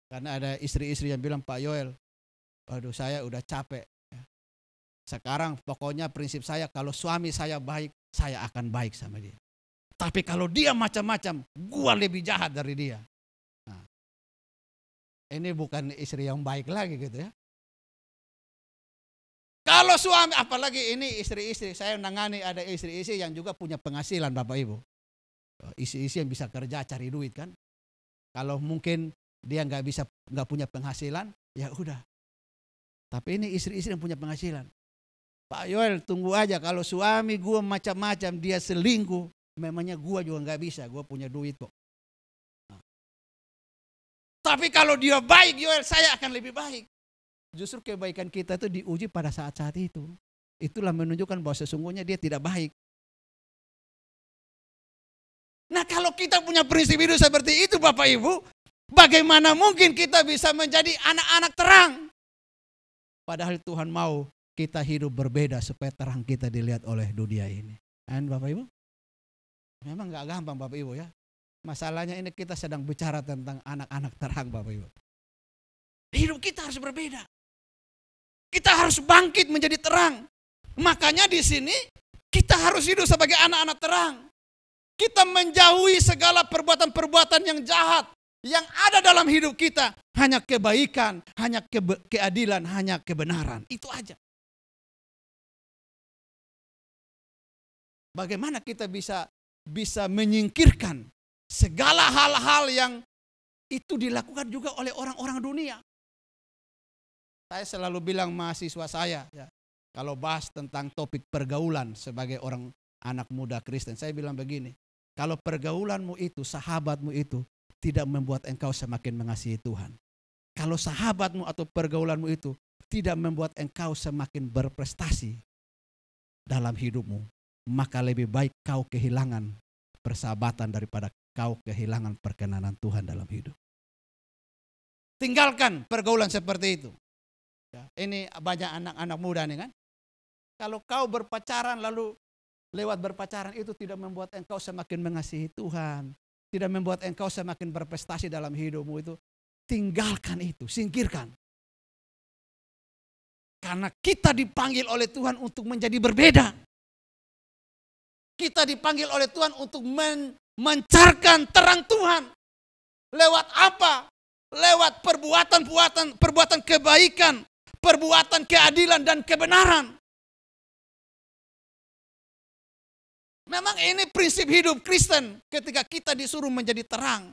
Karena ada istri-istri yang bilang, Pak Yoel, waduh saya udah capek. Sekarang pokoknya prinsip saya kalau suami saya baik, saya akan baik sama dia. Tapi kalau dia macam-macam, gua lebih jahat dari dia. Nah, ini bukan istri yang baik lagi gitu ya. Kalau suami, apalagi ini istri-istri, saya nangani ada istri-istri yang juga punya penghasilan Bapak Ibu. Istri-istri yang bisa kerja cari duit kan. Kalau mungkin dia nggak punya penghasilan, ya udah. Tapi ini istri-istri yang punya penghasilan. Pak Yoel tunggu aja kalau suami gue macam-macam dia selingkuh, memangnya gue juga nggak bisa, gue punya duit kok. Nah. Tapi kalau dia baik Yoel, saya akan lebih baik. Justru kebaikan kita itu diuji pada saat-saat itu. Itulah menunjukkan bahwa sesungguhnya dia tidak baik. Nah kalau kita punya prinsip hidup seperti itu Bapak Ibu, Bagaimana mungkin kita bisa menjadi anak-anak terang? Padahal Tuhan mau kita hidup berbeda supaya terang kita dilihat oleh dunia ini. Dan Bapak Ibu, memang gak gampang Bapak Ibu ya. Masalahnya ini kita sedang bicara tentang anak-anak terang Bapak Ibu. Hidup kita harus berbeda. Kita harus bangkit menjadi terang. Makanya di sini kita harus hidup sebagai anak-anak terang. Kita menjauhi segala perbuatan-perbuatan yang jahat yang ada dalam hidup kita. Hanya kebaikan, hanya keadilan, hanya kebenaran. Itu aja. Bagaimana kita bisa menyingkirkan segala hal-hal yang itu dilakukan juga oleh orang-orang dunia. Saya selalu bilang mahasiswa saya, ya, kalau bahas tentang topik pergaulan sebagai orang anak muda Kristen, saya bilang begini, kalau pergaulanmu itu, sahabatmu itu tidak membuat engkau semakin mengasihi Tuhan. Kalau sahabatmu atau pergaulanmu itu tidak membuat engkau semakin berprestasi dalam hidupmu, maka lebih baik kau kehilangan persahabatan daripada kau kehilangan perkenanan Tuhan dalam hidup. Tinggalkan pergaulan seperti itu. Ya, ini banyak anak-anak muda nih kan. Kalau kau berpacaran lalu lewat berpacaran itu tidak membuat engkau semakin mengasihi Tuhan. Tidak membuat engkau semakin berprestasi dalam hidupmu itu. Tinggalkan itu, singkirkan. Karena kita dipanggil oleh Tuhan untuk menjadi berbeda. Kita dipanggil oleh Tuhan untuk mencarkan terang Tuhan. Lewat apa? Lewat perbuatan kebaikan, perbuatan keadilan dan kebenaran. Memang ini prinsip hidup Kristen ketika kita disuruh menjadi terang.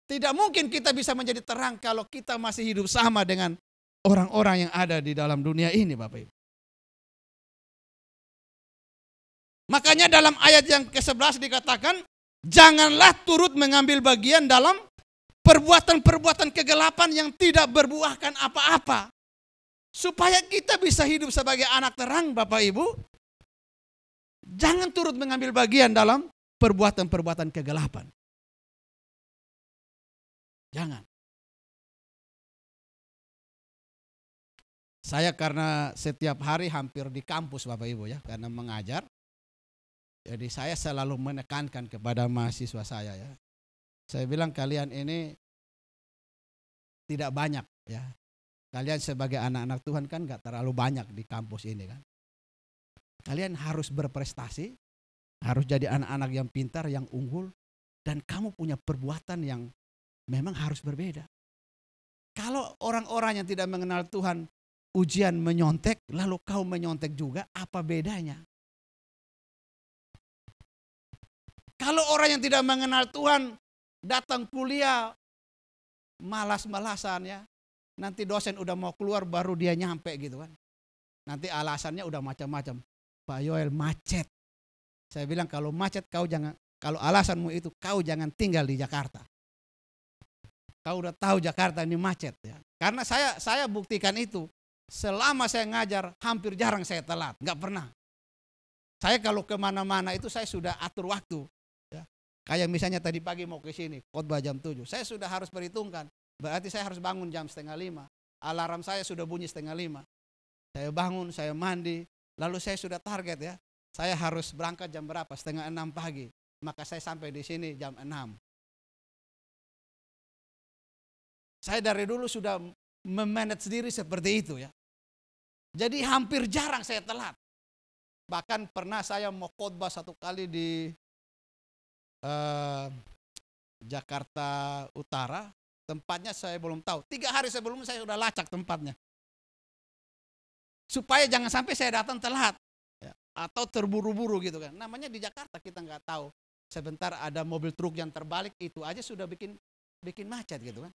Tidak mungkin kita bisa menjadi terang kalau kita masih hidup sama dengan orang-orang yang ada di dalam dunia ini, Bapak Ibu. Makanya dalam ayat yang ke-11 dikatakan, janganlah turut mengambil bagian dalam perbuatan-perbuatan kegelapan yang tidak berbuahkan apa-apa. Supaya kita bisa hidup sebagai anak terang, Bapak Ibu, jangan turut mengambil bagian dalam perbuatan-perbuatan kegelapan. Jangan. Saya karena setiap hari hampir di kampus Bapak Ibu ya, karena mengajar. Jadi saya selalu menekankan kepada mahasiswa saya ya. Saya bilang kalian ini tidak banyak ya. Kalian sebagai anak-anak Tuhan kan gak terlalu banyak di kampus ini kan. Kalian harus berprestasi, harus jadi anak-anak yang pintar, yang unggul. Dan kamu punya perbuatan yang memang harus berbeda. Kalau orang-orang yang tidak mengenal Tuhan ujian menyontek, lalu kau menyontek juga, apa bedanya? Kalau orang yang tidak mengenal Tuhan datang kuliah malas-malasan ya, nanti dosen udah mau keluar baru dia nyampe gitu kan. Nanti alasannya udah macam-macam. Pak Yoel macet. Saya bilang kalau macet kau jangan, kalau alasanmu itu kau jangan tinggal di Jakarta. Kau udah tahu Jakarta ini macet ya. Karena saya buktikan itu. Selama saya ngajar hampir jarang saya telat, nggak pernah. Saya kalau kemana-mana itu saya sudah atur waktu. Ya. Kayak misalnya tadi pagi mau ke sini, khotbah jam 7. Saya sudah harus perhitungkan. Berarti saya harus bangun jam 4:30. Alarm saya sudah bunyi 4:30. Saya bangun, saya mandi, lalu saya sudah target ya. Saya harus berangkat jam berapa? 5:30 pagi. Maka saya sampai di sini jam 6. Saya dari dulu sudah memanage diri seperti itu ya. Jadi hampir jarang saya telat. Bahkan pernah saya mau khotbah satu kali di Jakarta Utara. Tempatnya saya belum tahu. 3 hari sebelumnya saya sudah lacak tempatnya. Supaya jangan sampai saya datang telat. Ya, atau terburu-buru gitu kan. Namanya di Jakarta kita nggak tahu. Sebentar ada mobil truk yang terbalik, itu aja sudah bikin macet gitu kan.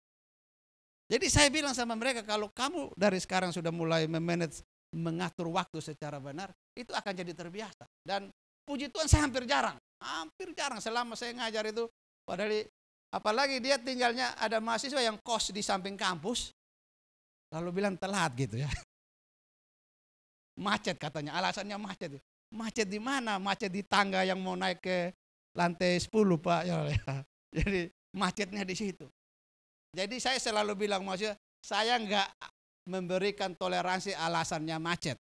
Jadi saya bilang sama mereka, kalau kamu dari sekarang sudah mulai memanage, mengatur waktu secara benar, itu akan jadi terbiasa. Dan puji Tuhan saya hampir jarang selama saya ngajar itu. Padahal apalagi dia tinggalnya ada mahasiswa yang kos di samping kampus, lalu bilang telat gitu ya. Macet katanya, alasannya macet. Macet di mana? Macet di tangga yang mau naik ke lantai 10 Pak. Ya. Jadi macetnya di situ. Jadi saya selalu bilang, maksudnya saya nggak memberikan toleransi alasannya macet.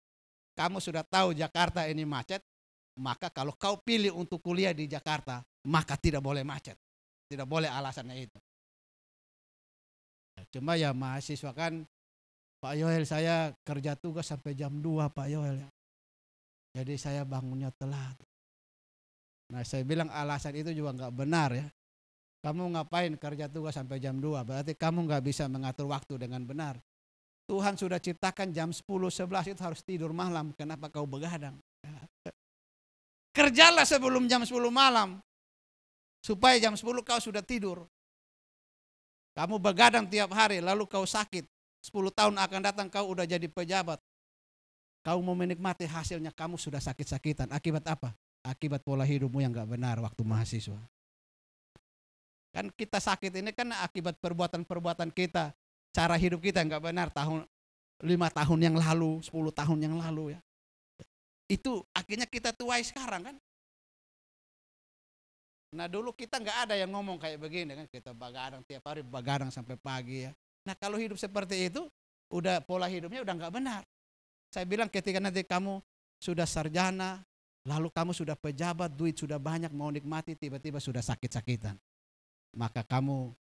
Kamu sudah tahu Jakarta ini macet, maka kalau kau pilih untuk kuliah di Jakarta, maka tidak boleh macet. Tidak boleh alasannya itu. Cuma ya mahasiswa kan, Pak Yoel, saya kerja tugas sampai jam 2 Pak Yoel. Jadi saya bangunnya telat. Nah saya bilang alasan itu juga nggak benar ya. Kamu ngapain kerja tugas sampai jam 2? Berarti kamu nggak bisa mengatur waktu dengan benar. Tuhan sudah ciptakan jam 10, 11 itu harus tidur malam. Kenapa kau begadang? Kerjalah sebelum jam 10 malam. Supaya jam 10 kau sudah tidur. Kamu begadang tiap hari lalu kau sakit. 10 tahun akan datang kau udah jadi pejabat. Kau mau menikmati hasilnya, kamu sudah sakit-sakitan. Akibat apa? Akibat pola hidupmu yang nggak benar waktu mahasiswa. Kan kita sakit ini kan akibat perbuatan-perbuatan kita. Cara hidup kita nggak benar 5 tahun yang lalu, 10 tahun yang lalu ya. Itu akhirnya kita tuai sekarang kan. Nah dulu kita nggak ada yang ngomong kayak begini kan. Kita begadang tiap hari, begadang sampai pagi ya. Nah kalau hidup seperti itu, udah pola hidupnya udah nggak benar. Saya bilang ketika nanti kamu sudah sarjana, lalu kamu sudah pejabat, duit sudah banyak, mau nikmati, tiba-tiba sudah sakit-sakitan. Maka kamu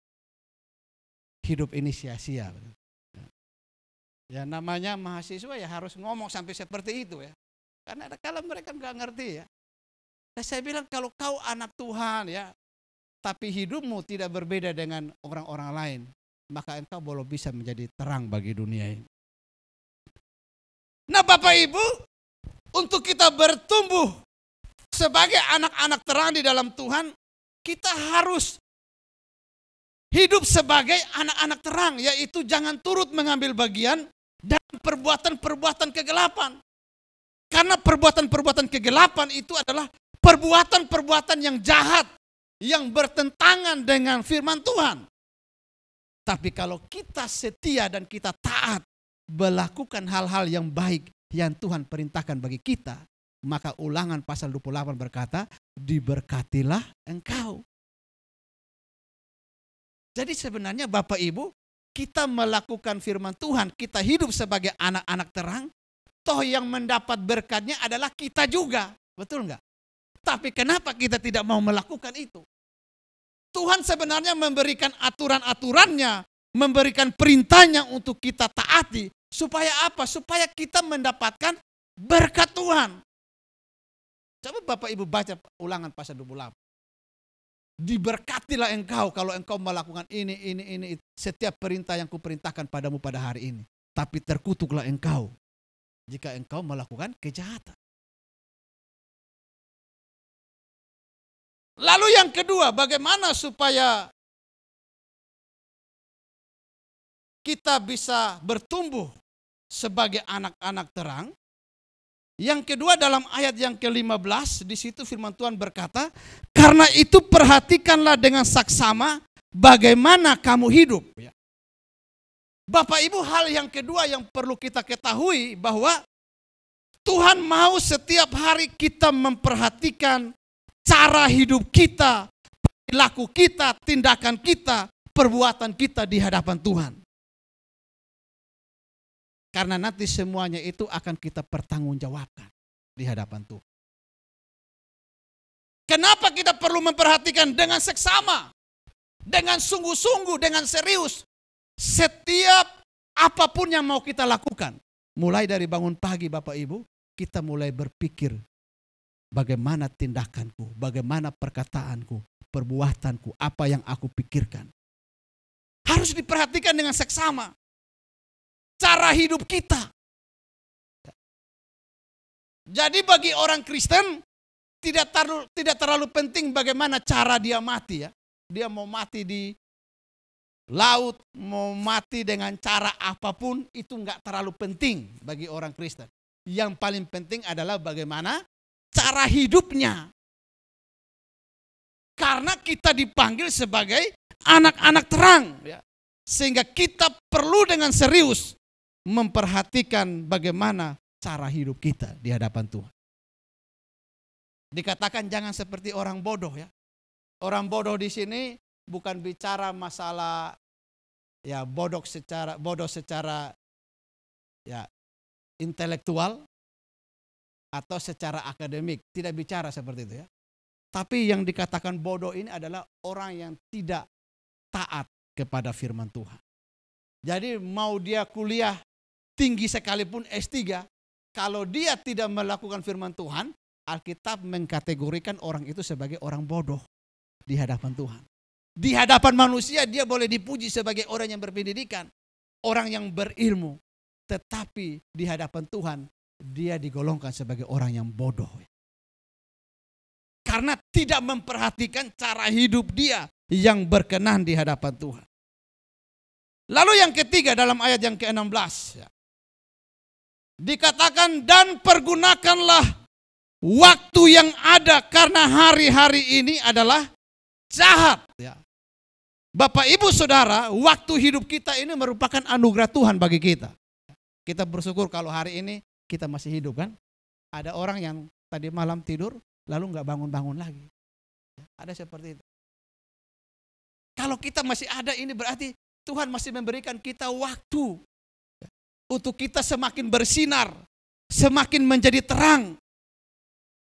hidup ini sia-sia. Ya namanya mahasiswa ya harus ngomong sampai seperti itu ya. Karena kalau mereka nggak ngerti ya. Nah, saya bilang kalau kau anak Tuhan ya, tapi hidupmu tidak berbeda dengan orang-orang lain, maka engkau belum bisa menjadi terang bagi dunia ini. Nah Bapak Ibu, untuk kita bertumbuh sebagai anak-anak terang di dalam Tuhan, kita harus hidup sebagai anak-anak terang, yaitu jangan turut mengambil bagian dalam perbuatan-perbuatan kegelapan. Karena perbuatan-perbuatan kegelapan itu adalah perbuatan-perbuatan yang jahat, yang bertentangan dengan firman Tuhan. Tapi kalau kita setia dan kita taat, melakukan hal-hal yang baik yang Tuhan perintahkan bagi kita, maka Ulangan pasal 28 berkata, diberkatilah engkau. Jadi sebenarnya Bapak Ibu, kita melakukan firman Tuhan, kita hidup sebagai anak-anak terang, toh yang mendapat berkatnya adalah kita juga. Betul enggak? Tapi kenapa kita tidak mau melakukan itu? Tuhan sebenarnya memberikan aturan-aturannya, memberikan perintahnya untuk kita taati. Supaya apa? Supaya kita mendapatkan berkat Tuhan. Coba Bapak Ibu baca Ulangan pasal 28. Diberkatilah engkau kalau engkau melakukan ini. Setiap perintah yang kuperintahkan padamu pada hari ini. Tapi terkutuklah engkau jika engkau melakukan kejahatan. Lalu yang kedua, bagaimana supaya kita bisa bertumbuh sebagai anak-anak terang? Yang kedua dalam ayat yang ke-15, di situ firman Tuhan berkata, karena itu perhatikanlah dengan saksama bagaimana kamu hidup. Bapak Ibu, hal yang kedua yang perlu kita ketahui bahwa Tuhan mau setiap hari kita memperhatikan cara hidup kita, perilaku kita, tindakan kita, perbuatan kita di hadapan Tuhan. Karena nanti semuanya itu akan kita pertanggungjawabkan di hadapan Tuhan. Kenapa kita perlu memperhatikan dengan seksama, dengan sungguh-sungguh, dengan serius, setiap apapun yang mau kita lakukan. Mulai dari bangun pagi Bapak Ibu, kita mulai berpikir bagaimana tindakanku, bagaimana perkataanku, perbuatanku, apa yang aku pikirkan. Harus diperhatikan dengan seksama. Cara hidup kita. Jadi bagi orang Kristen tidak terlalu penting bagaimana cara dia mati ya. Dia mau mati di laut, mau mati dengan cara apapun, itu enggak terlalu penting bagi orang Kristen. Yang paling penting adalah bagaimana cara hidupnya. Karena kita dipanggil sebagai anak-anak terang ya. Sehingga kita perlu dengan serius memperhatikan bagaimana cara hidup kita di hadapan Tuhan. Dikatakan jangan seperti orang bodoh ya. Orang bodoh di sini bukan bicara masalah ya bodoh secara ya intelektual atau secara akademik, tidak bicara seperti itu ya. Tapi yang dikatakan bodoh ini adalah orang yang tidak taat kepada firman Tuhan. Jadi mau dia kuliah tinggi sekalipun S3, kalau dia tidak melakukan firman Tuhan, Alkitab mengkategorikan orang itu sebagai orang bodoh di hadapan Tuhan. Di hadapan manusia dia boleh dipuji sebagai orang yang berpendidikan, orang yang berilmu. Tetapi di hadapan Tuhan dia digolongkan sebagai orang yang bodoh. Karena tidak memperhatikan cara hidup dia yang berkenan di hadapan Tuhan. Lalu yang ketiga dalam ayat yang ke-16. Ya, dikatakan dan pergunakanlah waktu yang ada karena hari-hari ini adalah jahat. Ya. Bapak Ibu Saudara, waktu hidup kita ini merupakan anugerah Tuhan bagi kita. Kita bersyukur kalau hari ini kita masih hidup kan. Ada orang yang tadi malam tidur lalu nggak bangun-bangun lagi. Ada seperti itu. Kalau kita masih ada ini berarti Tuhan masih memberikan kita waktu untuk kita semakin bersinar, semakin menjadi terang.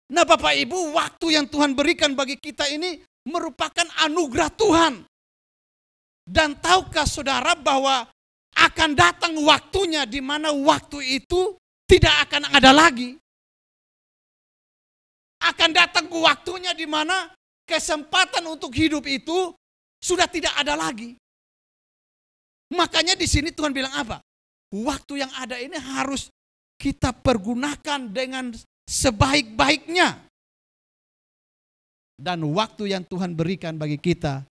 Nah Bapak Ibu, waktu yang Tuhan berikan bagi kita ini merupakan anugerah Tuhan. Dan tahukah saudara bahwa akan datang waktunya di mana waktu itu tidak akan ada lagi. Akan datang waktunya di mana kesempatan untuk hidup itu sudah tidak ada lagi. Makanya di sini Tuhan bilang apa? Waktu yang ada ini harus kita pergunakan dengan sebaik-baiknya. Dan waktu yang Tuhan berikan bagi kita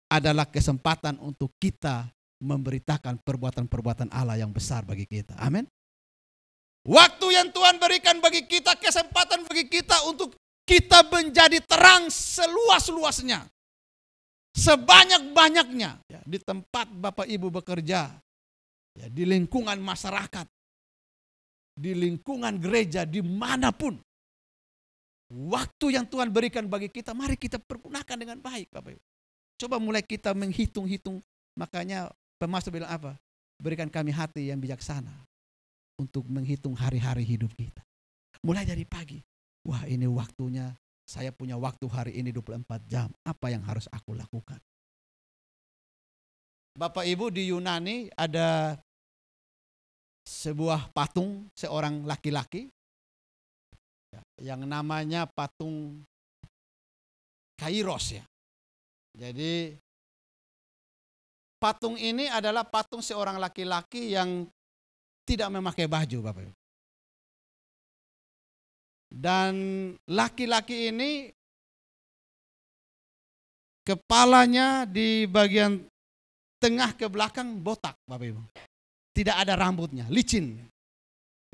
adalah kesempatan untuk kita memberitakan perbuatan-perbuatan Allah yang besar bagi kita. Amin. Waktu yang Tuhan berikan bagi kita, kesempatan bagi kita untuk kita menjadi terang seluas-luasnya. Sebanyak-banyaknya. Ya, di tempat Bapak Ibu bekerja. Ya, di lingkungan masyarakat. Di lingkungan gereja, dimanapun. Waktu yang Tuhan berikan bagi kita, mari kita pergunakan dengan baik Bapak Ibu. Coba mulai kita menghitung-hitung. Makanya pemastor bilang apa? Berikan kami hati yang bijaksana. Untuk menghitung hari-hari hidup kita. Mulai dari pagi. Wah ini waktunya, saya punya waktu hari ini 24 jam. Apa yang harus aku lakukan? Bapak Ibu, di Yunani ada sebuah patung seorang laki-laki. Yang namanya patung Kairos ya. Jadi patung ini adalah patung seorang laki-laki yang tidak memakai baju Bapak Ibu. Dan laki-laki ini kepalanya di bagian tengah ke belakang botak Bapak Ibu. Tidak ada rambutnya, licin.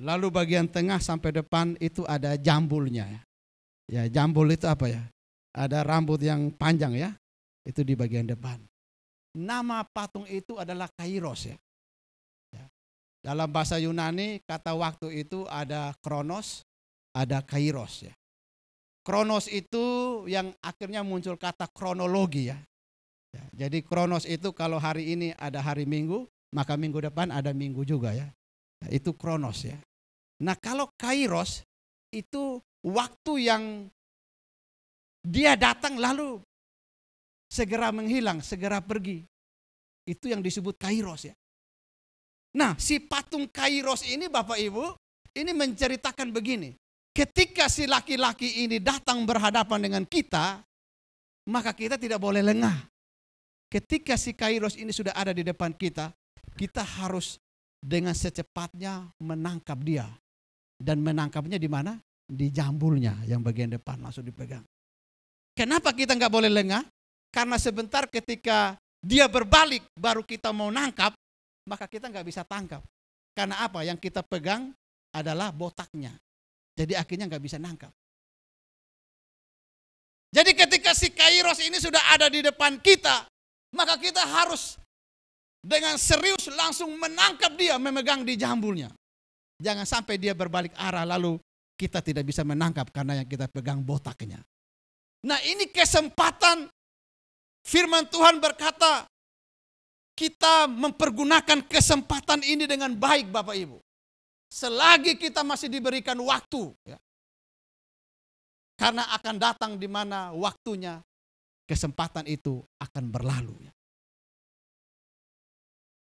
Lalu bagian tengah sampai depan itu ada jambulnya. Ya, jambul itu apa ya? Ada rambut yang panjang ya. Itu di bagian depan. Nama patung itu adalah Kairos ya. Dalam bahasa Yunani kata waktu itu ada Kronos, ada Kairos ya. Kronos itu yang akhirnya muncul kata kronologi ya. Jadi Kronos itu kalau hari ini ada hari Minggu, maka minggu depan ada Minggu juga ya. Itu Kronos ya. Nah kalau Kairos itu waktu yang dia datang lalu segera menghilang, segera pergi. Itu yang disebut Kairos ya. Nah si patung Kairos ini Bapak Ibu, ini menceritakan begini. Ketika si laki-laki ini datang berhadapan dengan kita, maka kita tidak boleh lengah. Ketika si Kairos ini sudah ada di depan kita, kita harus dengan secepatnya menangkap dia. Dan menangkapnya di mana? Di jambulnya yang bagian depan langsung dipegang. Kenapa kita nggak boleh lengah? Karena sebentar ketika dia berbalik baru kita mau nangkap, maka kita nggak bisa tangkap. Karena apa? Yang kita pegang adalah botaknya. Jadi akhirnya nggak bisa nangkap. Jadi ketika si Kairos ini sudah ada di depan kita, maka kita harus dengan serius langsung menangkap dia, memegang di jambulnya. Jangan sampai dia berbalik arah lalu kita tidak bisa menangkap karena yang kita pegang botaknya. Nah ini kesempatan Firman Tuhan berkata, kita mempergunakan kesempatan ini dengan baik Bapak Ibu. Selagi kita masih diberikan waktu. Ya. Karena akan datang di mana waktunya kesempatan itu akan berlalu. Ya.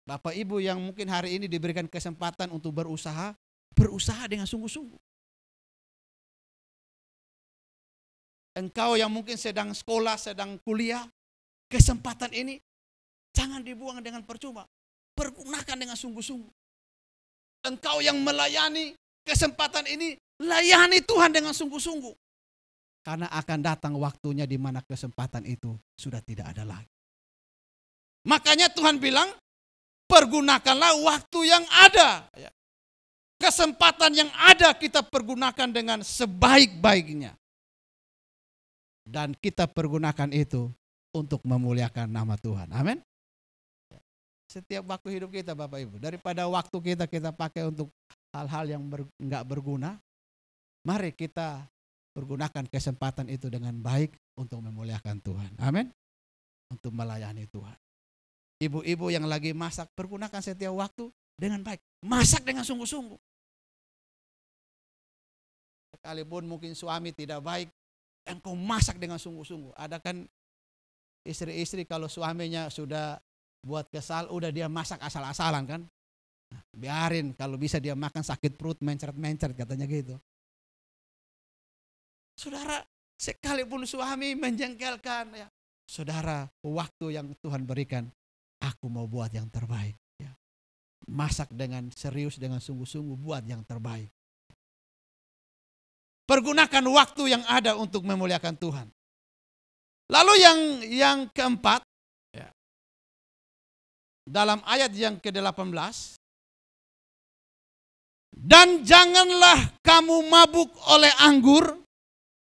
Bapak Ibu yang mungkin hari ini diberikan kesempatan untuk berusaha, berusaha dengan sungguh-sungguh. Engkau yang mungkin sedang sekolah, sedang kuliah, kesempatan ini jangan dibuang dengan percuma. Pergunakan dengan sungguh-sungguh. Engkau yang melayani kesempatan ini, layani Tuhan dengan sungguh-sungguh. Karena akan datang waktunya di mana kesempatan itu sudah tidak ada lagi. Makanya Tuhan bilang, pergunakanlah waktu yang ada. Kesempatan yang ada kita pergunakan dengan sebaik-baiknya. Dan kita pergunakan itu untuk memuliakan nama Tuhan. Amin. Setiap waktu hidup kita Bapak Ibu, daripada waktu kita pakai untuk hal-hal yang enggak berguna, mari kita pergunakan kesempatan itu dengan baik untuk memuliakan Tuhan. Amin. Untuk melayani Tuhan. Ibu-ibu yang lagi masak, pergunakan setiap waktu dengan baik. Masak dengan sungguh-sungguh. Sekalipun mungkin suami tidak baik, engkau masak dengan sungguh-sungguh. Ada kan istri-istri kalau suaminya sudah buat kesal, udah dia masak asal-asalan kan. Nah, biarin, kalau bisa dia makan sakit perut, mencret-mencret katanya gitu. Saudara, sekalipun suami menjengkelkan, ya, saudara, waktu yang Tuhan berikan, aku mau buat yang terbaik. Ya. Masak dengan serius, dengan sungguh-sungguh, buat yang terbaik. Pergunakan waktu yang ada untuk memuliakan Tuhan. Lalu yang keempat, ya, dalam ayat yang ke-18, dan janganlah kamu mabuk oleh anggur,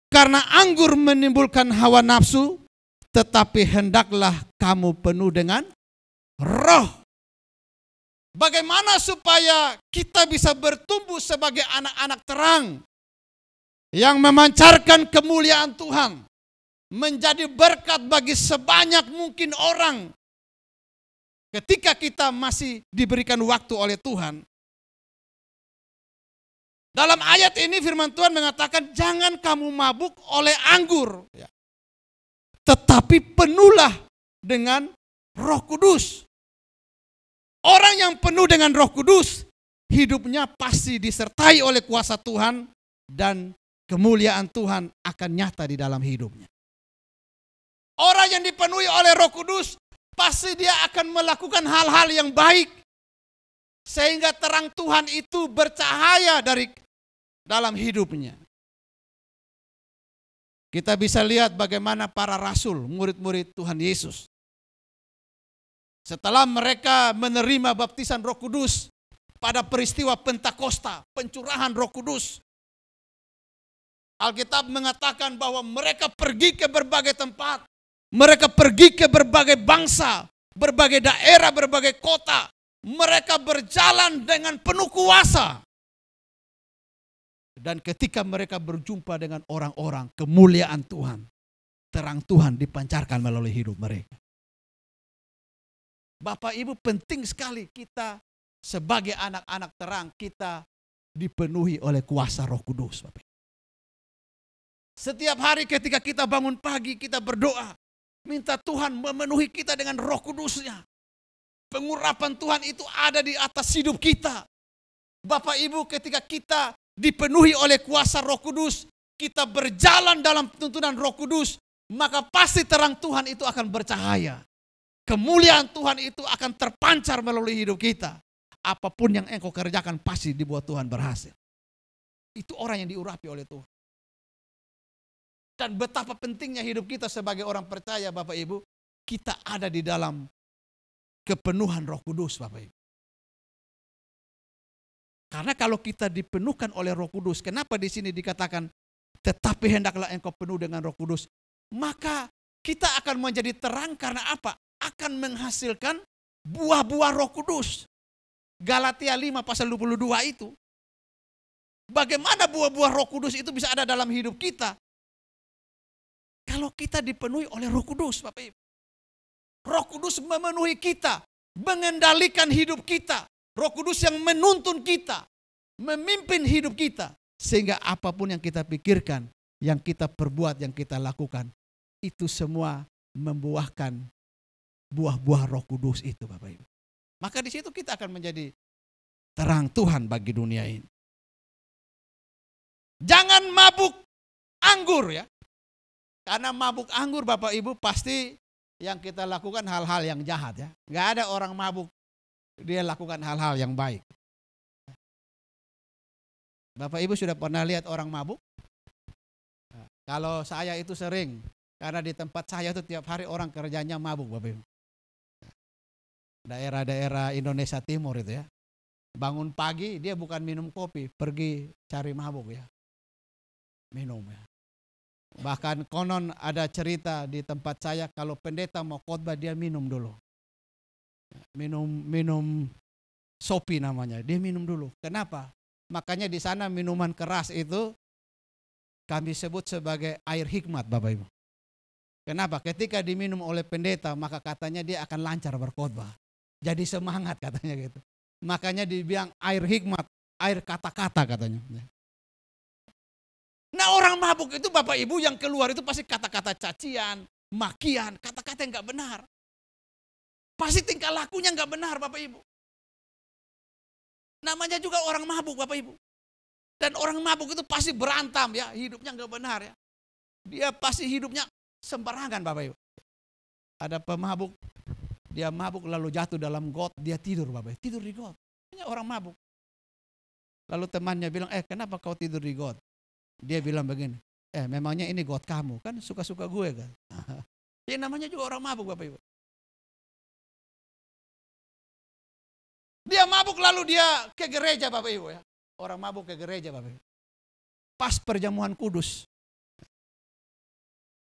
karena anggur menimbulkan hawa nafsu, tetapi hendaklah kamu penuh dengan Roh. Bagaimana supaya kita bisa bertumbuh sebagai anak-anak terang yang memancarkan kemuliaan Tuhan, menjadi berkat bagi sebanyak mungkin orang. Ketika kita masih diberikan waktu oleh Tuhan. Dalam ayat ini firman Tuhan mengatakan, jangan kamu mabuk oleh anggur, tetapi penuhlah dengan Roh Kudus. Orang yang penuh dengan Roh Kudus, hidupnya pasti disertai oleh kuasa Tuhan dan kemuliaan Tuhan akan nyata di dalam hidupnya. Orang yang dipenuhi oleh Roh Kudus, pasti dia akan melakukan hal-hal yang baik. Sehingga terang Tuhan itu bercahaya dari dalam hidupnya. Kita bisa lihat bagaimana para rasul, murid-murid Tuhan Yesus. Setelah mereka menerima baptisan Roh Kudus pada peristiwa Pentakosta, pencurahan Roh Kudus. Alkitab mengatakan bahwa mereka pergi ke berbagai tempat. Mereka pergi ke berbagai bangsa, berbagai daerah, berbagai kota. Mereka berjalan dengan penuh kuasa. Dan ketika mereka berjumpa dengan orang-orang, kemuliaan Tuhan, terang Tuhan dipancarkan melalui hidup mereka. Bapak Ibu, penting sekali kita sebagai anak-anak terang, kita dipenuhi oleh kuasa Roh Kudus. Bapak. Setiap hari ketika kita bangun pagi, kita berdoa, minta Tuhan memenuhi kita dengan Roh Kudus-Nya. Pengurapan Tuhan itu ada di atas hidup kita. Bapak Ibu, ketika kita dipenuhi oleh kuasa Roh Kudus, kita berjalan dalam tuntunan Roh Kudus, maka pasti terang Tuhan itu akan bercahaya. Kemuliaan Tuhan itu akan terpancar melalui hidup kita. Apapun yang engkau kerjakan pasti dibuat Tuhan berhasil. Itu orang yang diurapi oleh Tuhan. Dan betapa pentingnya hidup kita sebagai orang percaya, Bapak Ibu, kita ada di dalam kepenuhan Roh Kudus, Bapak Ibu. Karena kalau kita dipenuhkan oleh Roh Kudus, kenapa di sini dikatakan tetapi hendaklah engkau penuh dengan Roh Kudus, maka kita akan menjadi terang karena apa? Akan menghasilkan buah-buah Roh Kudus. Galatia 5 pasal 22 itu. Bagaimana buah-buah Roh Kudus itu bisa ada dalam hidup kita? Kalau kita dipenuhi oleh Roh Kudus, Bapak Ibu. Roh Kudus memenuhi kita, mengendalikan hidup kita. Roh Kudus yang menuntun kita, memimpin hidup kita. Sehingga apapun yang kita pikirkan, yang kita perbuat, yang kita lakukan, itu semua membuahkan buah-buah Roh Kudus itu, Bapak Ibu. Maka di situ kita akan menjadi terang Tuhan bagi dunia ini. Jangan mabuk anggur ya. Karena mabuk anggur Bapak Ibu pasti yang kita lakukan hal-hal yang jahat ya. Gak ada orang mabuk dia lakukan hal-hal yang baik. Bapak Ibu sudah pernah lihat orang mabuk? Kalau saya itu sering, karena di tempat saya itu tiap hari orang kerjanya mabuk Bapak Ibu. Daerah-daerah Indonesia Timur itu ya. Bangun pagi dia bukan minum kopi, pergi cari mabuk ya. Minum ya. Bahkan konon ada cerita di tempat saya kalau pendeta mau khotbah dia minum dulu. Minum sopi namanya, dia minum dulu. Kenapa? Makanya di sana minuman keras itu kami sebut sebagai air hikmat Bapak Ibu. Kenapa? Ketika diminum oleh pendeta maka katanya dia akan lancar berkhotbah. Jadi semangat katanya gitu. Makanya dibilang air hikmat, air kata-kata katanya. Nah orang mabuk itu Bapak Ibu yang keluar itu pasti kata-kata cacian, makian, kata-kata yang gak benar. Pasti tingkah lakunya gak benar Bapak Ibu. Namanya juga orang mabuk Bapak Ibu. Dan orang mabuk itu pasti berantam ya, hidupnya gak benar ya. Dia pasti hidupnya sembarangan Bapak Ibu. Ada pemabuk, dia mabuk lalu jatuh dalam got, dia tidur Bapak Ibu. Tidur di got, ini orang mabuk. Lalu temannya bilang, kenapa kau tidur di got? Dia bilang begini, memangnya ini got kamu, kan suka-suka gue kan. Dia namanya juga orang mabuk Bapak Ibu. Dia mabuk lalu dia ke gereja Bapak Ibu ya. Orang mabuk ke gereja Bapak Ibu. Pas perjamuan kudus.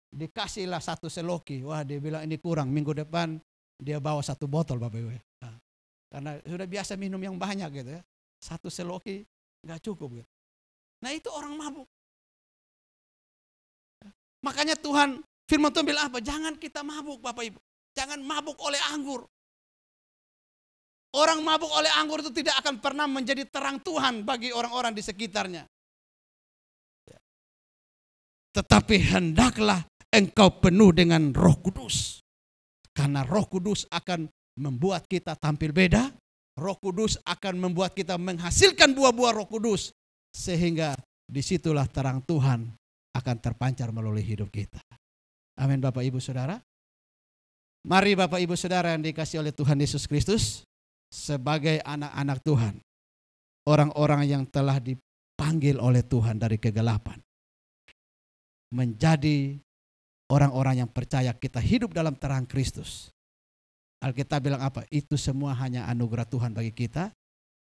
Dikasihlah satu seloki, wah dia bilang ini kurang, minggu depan dia bawa 1 botol Bapak Ibu ya. Karena sudah biasa minum yang banyak gitu ya. 1 seloki gak cukup gitu. Nah itu orang mabuk. Makanya Tuhan, firman Tuhan bilang apa? Jangan kita mabuk Bapak Ibu. Jangan mabuk oleh anggur. Orang mabuk oleh anggur itu tidak akan pernah menjadi terang Tuhan bagi orang-orang di sekitarnya. Tetapi hendaklah engkau penuh dengan Roh Kudus. Karena Roh Kudus akan membuat kita tampil beda. Roh Kudus akan membuat kita menghasilkan buah-buah Roh Kudus. Sehingga disitulah terang Tuhan akan terpancar melalui hidup kita. Amin Bapak Ibu Saudara. Mari Bapak Ibu Saudara yang dikasihi oleh Tuhan Yesus Kristus. Sebagai anak-anak Tuhan. Orang-orang yang telah dipanggil oleh Tuhan dari kegelapan. Menjadi orang-orang yang percaya kita hidup dalam terang Kristus. Alkitab bilang apa? Itu semua hanya anugerah Tuhan bagi kita.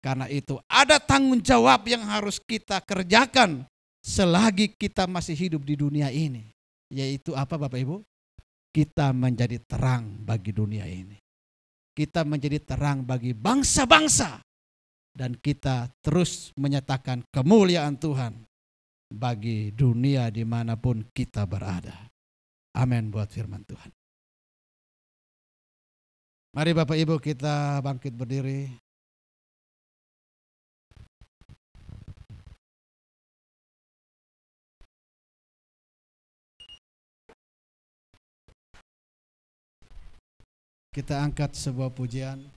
Karena itu ada tanggung jawab yang harus kita kerjakan selagi kita masih hidup di dunia ini. Yaitu apa Bapak Ibu? Kita menjadi terang bagi dunia ini. Kita menjadi terang bagi bangsa-bangsa. Dan kita terus menyatakan kemuliaan Tuhan bagi dunia dimanapun kita berada. Amin buat firman Tuhan. Mari Bapak Ibu kita bangkit berdiri. Kita angkat sebuah pujian.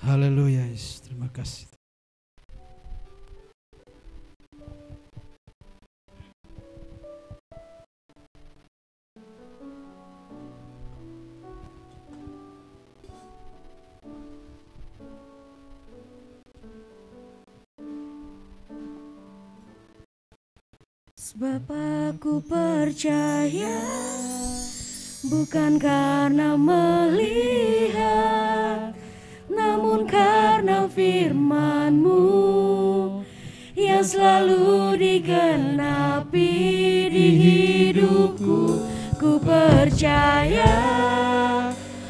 Haleluya, terima kasih. Sebab aku percaya Bukan karena melihat, namun karena firman-Mu yang selalu digenapi di hidupku. Ku percaya,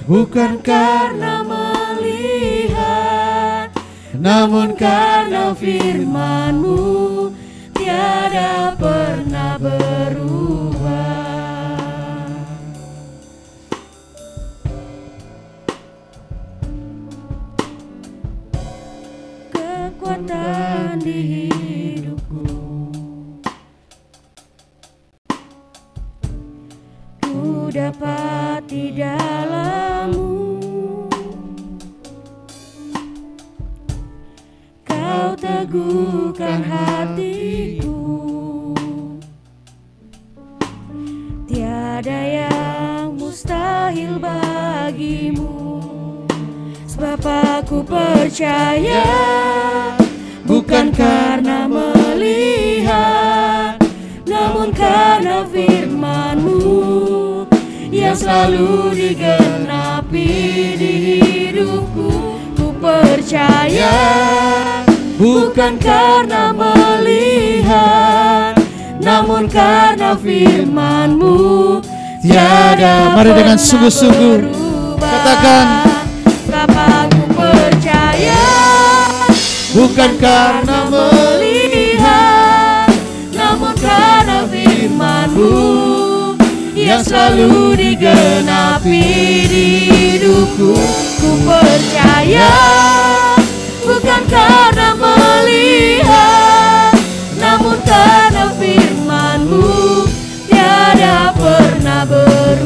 bukan karena melihat, namun karena firman-Mu tiada pernah berubah. Kekuatan di hidupku, ku dapat di dalam-Mu. Kau teguhkan hatiku, tiada yang mustahil bagimu. Sebab aku percaya, bukan karena melihat, namun karena firman-Mu yang selalu digenapi di hidupku. Ku percaya, bukan karena melihat, namun karena firman-Mu tiada. Mari dengan sungguh-sungguh katakan, Bapa, ku percaya, bukan karena melihat, namun karena firman-Mu yang selalu digenapi di hidupku. Ku percaya, bukan karena melihat, namun karena firman-Mu tiada pernah berubah.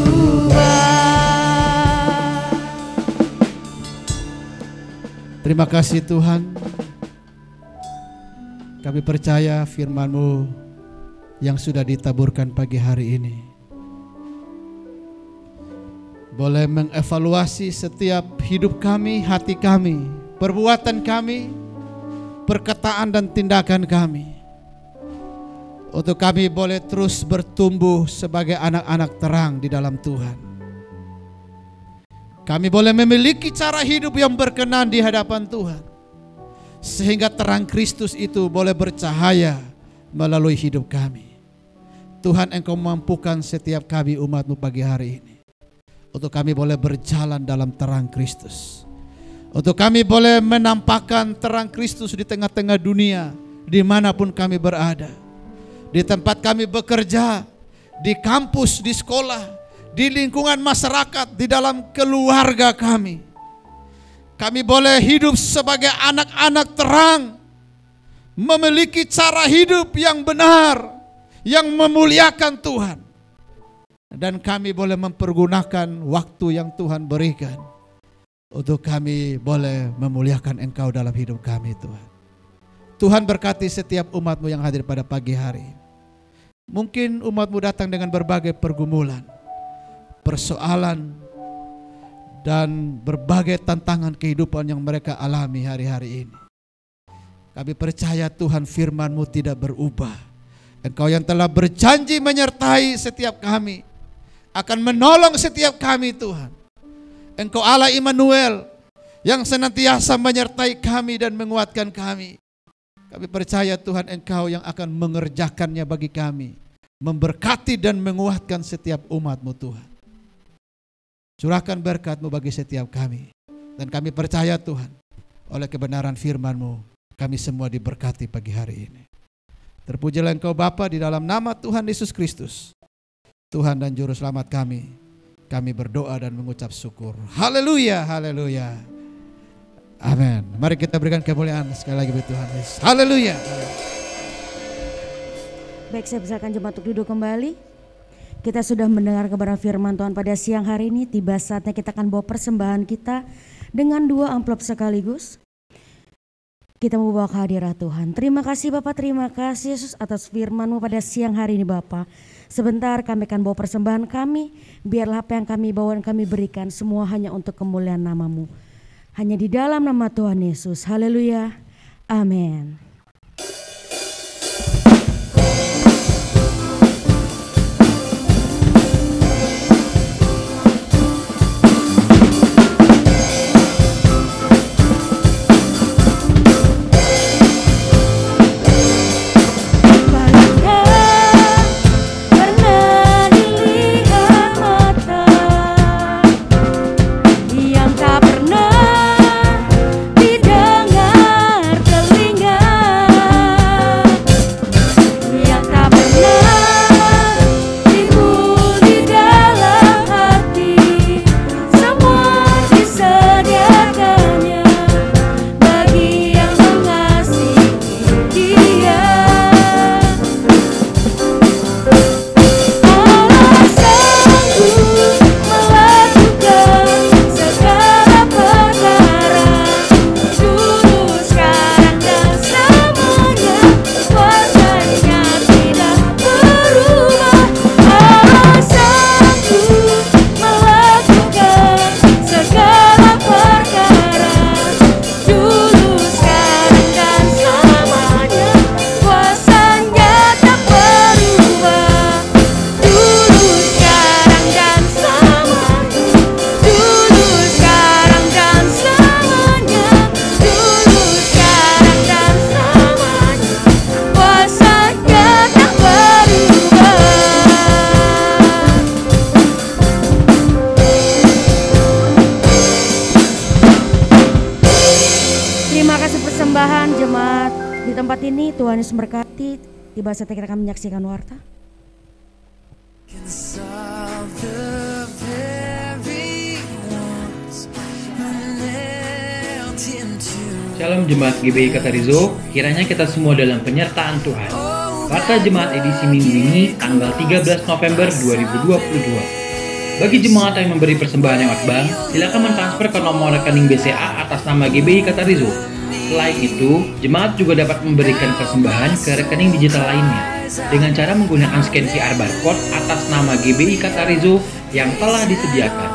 Terima kasih Tuhan. Kami percaya firman-Mu yang sudah ditaburkan pagi hari ini boleh mengevaluasi setiap hidup kami, hati kami, perbuatan kami, perkataan dan tindakan kami, untuk kami boleh terus bertumbuh sebagai anak-anak terang di dalam Tuhan. Kami boleh memiliki cara hidup yang berkenan di hadapan Tuhan, sehingga terang Kristus itu boleh bercahaya melalui hidup kami. Tuhan, Engkau mampukan setiap kami umat-Mu pagi hari ini, untuk kami boleh berjalan dalam terang Kristus, untuk kami boleh menampakkan terang Kristus di tengah-tengah dunia, dimanapun kami berada, di tempat kami bekerja, di kampus, di sekolah, di lingkungan masyarakat, di dalam keluarga kami. Kami boleh hidup sebagai anak-anak terang, memiliki cara hidup yang benar, yang memuliakan Tuhan. Dan kami boleh mempergunakan waktu yang Tuhan berikan untuk kami boleh memuliakan Engkau dalam hidup kami, Tuhan. Tuhan berkati setiap umat-Mu yang hadir pada pagi hari. Mungkin umat-Mu datang dengan berbagai pergumulan, persoalan, dan berbagai tantangan kehidupan yang mereka alami hari-hari ini. Kami percaya Tuhan, firman-Mu tidak berubah. Engkau yang telah berjanji menyertai setiap kami, akan menolong setiap kami, Tuhan. Engkau Allah Immanuel yang senantiasa menyertai kami dan menguatkan kami. Kami percaya Tuhan, Engkau yang akan mengerjakannya bagi kami, memberkati dan menguatkan setiap umat-Mu, Tuhan. Curahkan berkat-Mu bagi setiap kami. Dan kami percaya Tuhan, oleh kebenaran firman-Mu, kami semua diberkati pagi hari ini. Terpujilah Engkau Bapa, di dalam nama Tuhan Yesus Kristus, Tuhan dan Juru Selamat kami. Kami berdoa dan mengucap syukur. Haleluya, haleluya. Amin. Mari kita berikan kemuliaan sekali lagi bagi Tuhan Yesus. Haleluya. Baik, saya persilakan jemaat untuk duduk kembali. Kita sudah mendengar kebenaran firman Tuhan pada siang hari ini. Tiba saatnya kita akan bawa persembahan kita dengan 2 amplop sekaligus. Kita mau bawa ke hadirat Tuhan. Terima kasih Bapak, terima kasih Yesus atas firman-Mu pada siang hari ini Bapak. Sebentar kami akan bawa persembahan kami. Biarlah apa yang kami bawa dan kami berikan semua hanya untuk kemuliaan nama-Mu. Hanya di dalam nama Tuhan Yesus. Haleluya. Amin. Yesus memberkati. Tiba saatnya kita akan menyaksikan warta. Shalom Jemaat GBI Katarizo, kiranya kita semua dalam penyertaan Tuhan. Warta Jemaat edisi minggu ini tanggal 13 November 2022. Bagi jemaat yang memberi persembahan yang akbar, silakan mentransfer ke nomor rekening BCA atas nama GBI Katarizo. Selain itu, jemaat juga dapat memberikan persembahan ke rekening digital lainnya dengan cara menggunakan scan QR barcode atas nama GBI Katarizo yang telah disediakan.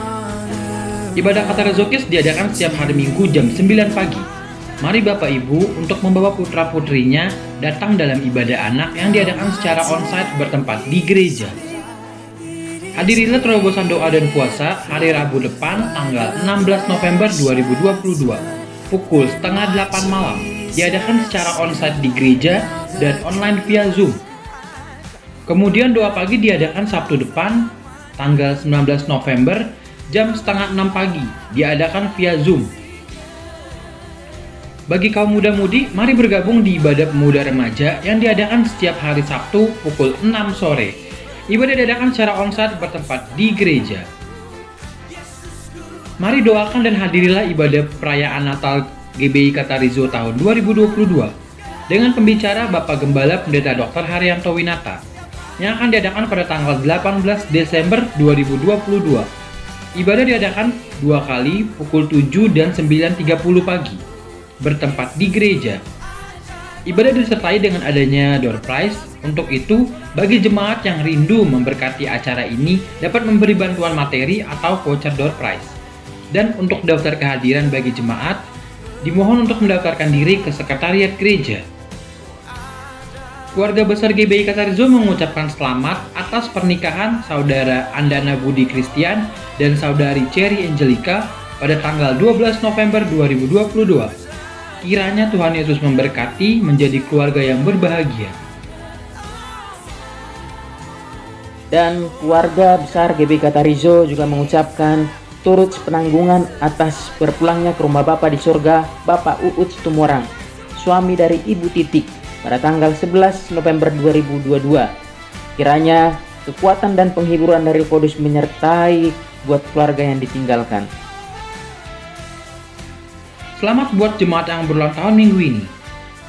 Ibadah Katarizo Kids diadakan setiap hari Minggu jam 9 pagi. Mari Bapak Ibu untuk membawa putra-putrinya datang dalam ibadah anak yang diadakan secara onsite bertempat di gereja. Hadirilah terobosan doa dan puasa hari Rabu depan tanggal 16 November 2022 pukul setengah 8 malam diadakan secara onsite di gereja dan online via Zoom. Kemudian doa pagi diadakan Sabtu depan tanggal 19 November jam setengah 6 pagi diadakan via Zoom. Bagi kaum muda-mudi, mari bergabung di ibadah pemuda remaja yang diadakan setiap hari Sabtu pukul 6 sore. Ibadah diadakan secara onsite bertempat di gereja. Mari doakan dan hadirilah ibadah perayaan Natal GBI Katarizo tahun 2022 dengan pembicara Bapak Gembala Pendeta Dr. Haryanto Winata yang akan diadakan pada tanggal 18 Desember 2022. Ibadah diadakan 2 kali pukul 7 dan 9.30 pagi bertempat di gereja. Ibadah disertai dengan adanya door prize. Untuk itu, bagi jemaat yang rindu memberkati acara ini dapat memberi bantuan materi atau voucher door prize. Dan untuk daftar kehadiran bagi jemaat, dimohon untuk mendaftarkan diri ke sekretariat gereja. Keluarga besar GBI Katarizo mengucapkan selamat atas pernikahan Saudara Andana Budi Christian dan Saudari Cherry Angelica pada tanggal 12 November 2022. Kiranya Tuhan Yesus memberkati menjadi keluarga yang berbahagia. Dan keluarga besar GBI Katarizo juga mengucapkan turut sepenanggungan atas berpulangnya ke rumah Bapa di surga Bapak Uut Tumorang, suami dari Ibu Titik, pada tanggal 11 November 2022. Kiranya kekuatan dan penghiburan dari Roh Kudus menyertai buat keluarga yang ditinggalkan. Selamat buat jemaat yang berulang tahun minggu ini,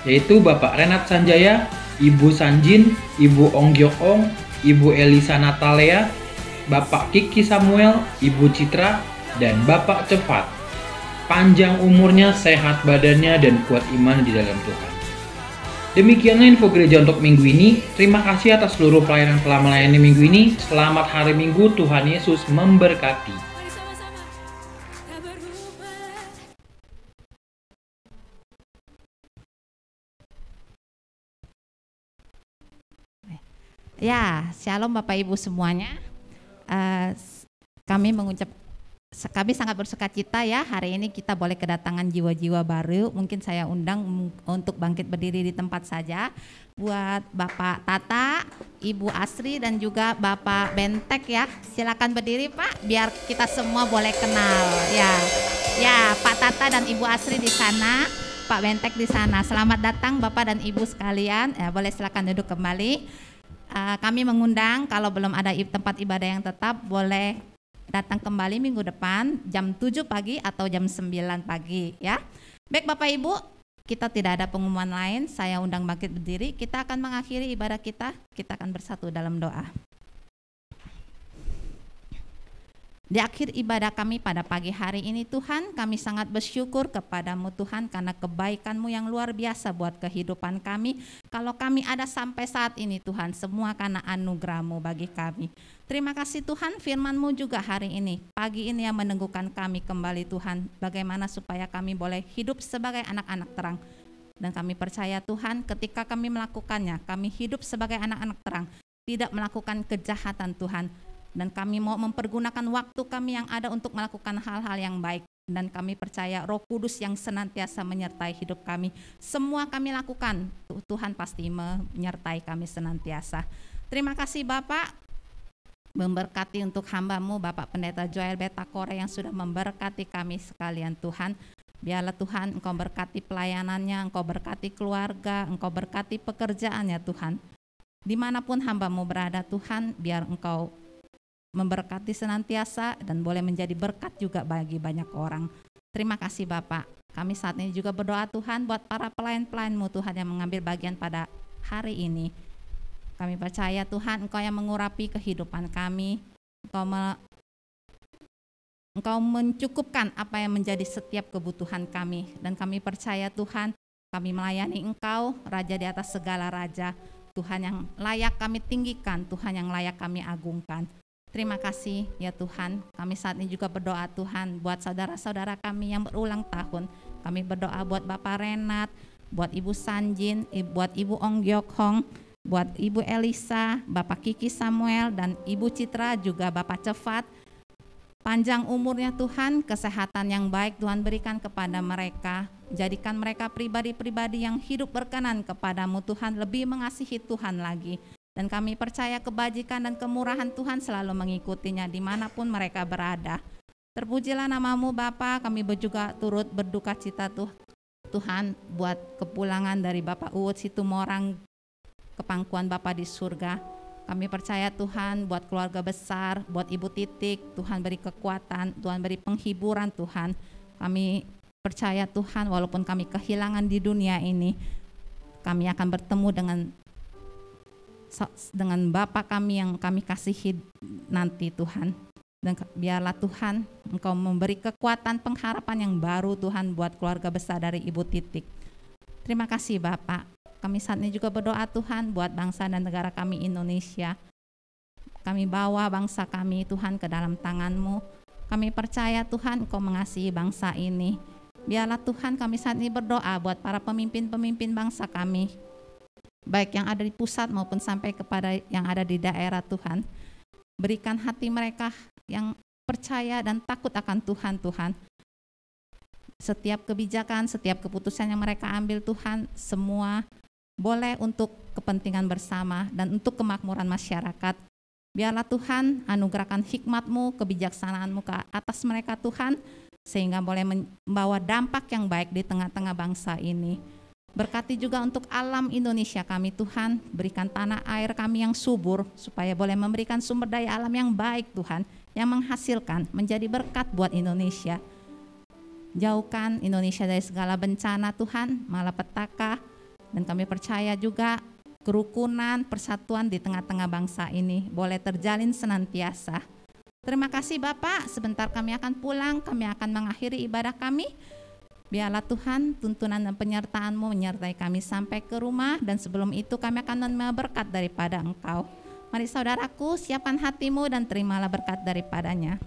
yaitu Bapak Renat Sanjaya, Ibu Sanjin, Ibu Ong Gyok Ong, Ibu Elisa Natalea, Bapak Kiki Samuel, Ibu Citra, dan Bapak Cepat. Panjang umurnya, sehat badannya, dan kuat iman di dalam Tuhan. Demikianlah info gereja untuk minggu ini. Terima kasih atas seluruh pelayanan telah melayani minggu ini. Selamat hari Minggu, Tuhan Yesus memberkati. Ya, shalom Bapak Ibu semuanya. Kami sangat bersukacita ya, hari ini kita boleh kedatangan jiwa-jiwa baru. Mungkin saya undang untuk bangkit berdiri di tempat saja. Buat Bapak Tata, Ibu Asri, dan juga Bapak Bentek ya. Silakan berdiri Pak, biar kita semua boleh kenal. Ya, Pak Tata dan Ibu Asri di sana, Pak Bentek di sana. Selamat datang Bapak dan Ibu sekalian. Ya, boleh silakan duduk kembali. Kami mengundang kalau belum ada tempat ibadah yang tetap boleh datang kembali minggu depan jam 7 pagi atau jam 9 pagi ya. Baik Bapak Ibu, kita tidak ada pengumuman lain, saya undang bangkit berdiri, kita akan mengakhiri ibadah kita akan bersatu dalam doa. Di akhir ibadah kami pada pagi hari ini Tuhan, kami sangat bersyukur kepadamu Tuhan karena kebaikan-Mu yang luar biasa buat kehidupan kami. Kalau kami ada sampai saat ini Tuhan, semua karena anugerah-Mu bagi kami. Terima kasih Tuhan, firman-Mu juga hari ini, pagi ini yang meneguhkan kami kembali Tuhan, bagaimana supaya kami boleh hidup sebagai anak-anak terang. Dan kami percaya Tuhan, ketika kami melakukannya, kami hidup sebagai anak-anak terang, tidak melakukan kejahatan Tuhan. Dan kami mau mempergunakan waktu kami yang ada untuk melakukan hal-hal yang baik. Dan kami percaya Roh Kudus yang senantiasa menyertai hidup kami. Semua kami lakukan, Tuhan pasti menyertai kami senantiasa. Terima kasih Bapak, memberkati untuk hamba-Mu Bapak Pendeta Joel Betakore yang sudah memberkati kami sekalian Tuhan. Biarlah Tuhan Engkau berkati pelayanannya, Engkau berkati keluarga, Engkau berkati pekerjaannya Tuhan. Dimanapun hamba-Mu berada Tuhan, biar Engkau memberkati senantiasa dan boleh menjadi berkat juga bagi banyak orang. Terima kasih Bapak. Kami saat ini juga berdoa Tuhan buat para pelayan-pelayan-Mu Tuhan yang mengambil bagian pada hari ini. Kami percaya Tuhan Engkau yang mengurapi kehidupan kami, Engkau mencukupkan apa yang menjadi setiap kebutuhan kami. Dan kami percaya Tuhan, kami melayani Engkau, Raja di atas segala raja, Tuhan yang layak kami tinggikan, Tuhan yang layak kami agungkan. Terima kasih ya Tuhan. Kami saat ini juga berdoa Tuhan buat saudara-saudara kami yang berulang tahun. Kami berdoa buat Bapak Renat, buat Ibu Sanjin, buat Ibu Ong Gyok Hong, buat Ibu Elisa, Bapak Kiki Samuel, dan Ibu Citra, juga Bapak Cepat. Panjang umurnya Tuhan, kesehatan yang baik Tuhan berikan kepada mereka. Jadikan mereka pribadi-pribadi yang hidup berkenan kepadamu Tuhan, lebih mengasihi Tuhan lagi. Dan kami percaya kebajikan dan kemurahan Tuhan selalu mengikutinya dimanapun mereka berada. Terpujilah namamu Bapa. Kami juga turut berduka cita Tuhan buat kepulangan dari Bapak Uut Situmorang ke pangkuan Bapa di surga. Kami percaya Tuhan buat keluarga besar, buat Ibu Titik, Tuhan beri kekuatan, Tuhan beri penghiburan Tuhan. Kami percaya Tuhan walaupun kami kehilangan di dunia ini, kami akan bertemu dengan Bapa kami yang kami kasihi nanti Tuhan. Dan biarlah Tuhan Engkau memberi kekuatan pengharapan yang baru Tuhan buat keluarga besar dari Ibu Titik. Terima kasih Bapak. Kami saat ini juga berdoa Tuhan buat bangsa dan negara kami Indonesia. Kami bawa bangsa kami Tuhan ke dalam tangan-Mu. Kami percaya Tuhan Engkau mengasihi bangsa ini. Biarlah Tuhan kami saat ini berdoa buat para pemimpin-pemimpin bangsa kami, baik yang ada di pusat maupun sampai kepada yang ada di daerah Tuhan. Berikan hati mereka yang percaya dan takut akan Tuhan Tuhan. Setiap kebijakan, setiap keputusan yang mereka ambil Tuhan, semua boleh untuk kepentingan bersama dan untuk kemakmuran masyarakat. Biarlah Tuhan anugerahkan hikmat-Mu, kebijaksanaan-Mu ke atas mereka Tuhan, sehingga boleh membawa dampak yang baik di tengah-tengah bangsa ini. Berkati juga untuk alam Indonesia kami Tuhan, berikan tanah air kami yang subur, supaya boleh memberikan sumber daya alam yang baik Tuhan, yang menghasilkan, menjadi berkat buat Indonesia. Jauhkan Indonesia dari segala bencana Tuhan, malapetaka, dan kami percaya juga kerukunan, persatuan di tengah-tengah bangsa ini boleh terjalin senantiasa. Terima kasih Bapak, sebentar kami akan pulang, kami akan mengakhiri ibadah kami. Biarlah Tuhan tuntunan dan penyertaan-Mu menyertai kami sampai ke rumah, dan sebelum itu kami akan menerima berkat daripada Engkau. Mari saudaraku, siapkan hatimu dan terimalah berkat daripadanya.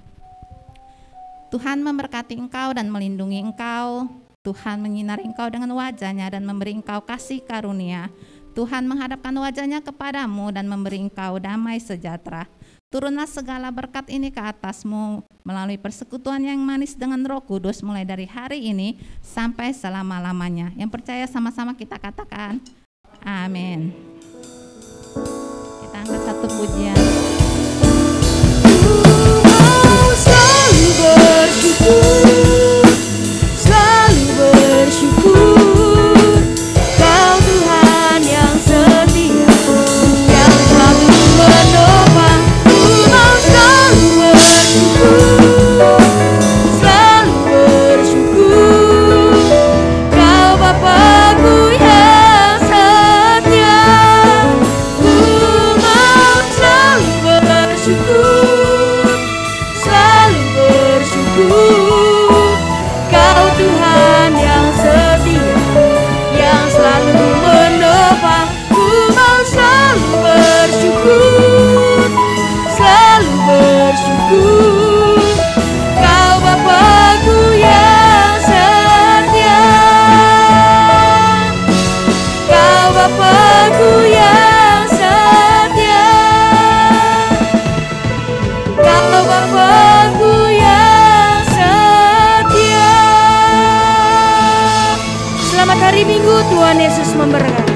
Tuhan memberkati engkau dan melindungi engkau. Tuhan menyinari engkau dengan wajah-Nya dan memberi engkau kasih karunia. Tuhan menghadapkan wajah-Nya kepadamu dan memberi engkau damai sejahtera. Turunlah segala berkat ini ke atasmu melalui persekutuan yang manis dengan Roh Kudus mulai dari hari ini sampai selama-lamanya. Yang percaya sama-sama kita katakan amin. Kita angkat satu pujian. Selalu bersyukur, selalu bersyukur, Kau Tuhan yang setia, yang selalu menopang. Mau selalu bersyukur, selalu bersyukur, Kau Bapa-Ku yang setia. Mau selalu bersyukur, selalu bersyukur, Kau Tuhan yang setia, yang selalu menopang. Ku mau selalu bersyukur, selalu bersyukur, Kau Bapa-Ku yang setia, Kau Bapa-Ku yang setia, Kau Bapa-Ku yang setia. Selamat hari Minggu, Tuhan Yesus memberkati.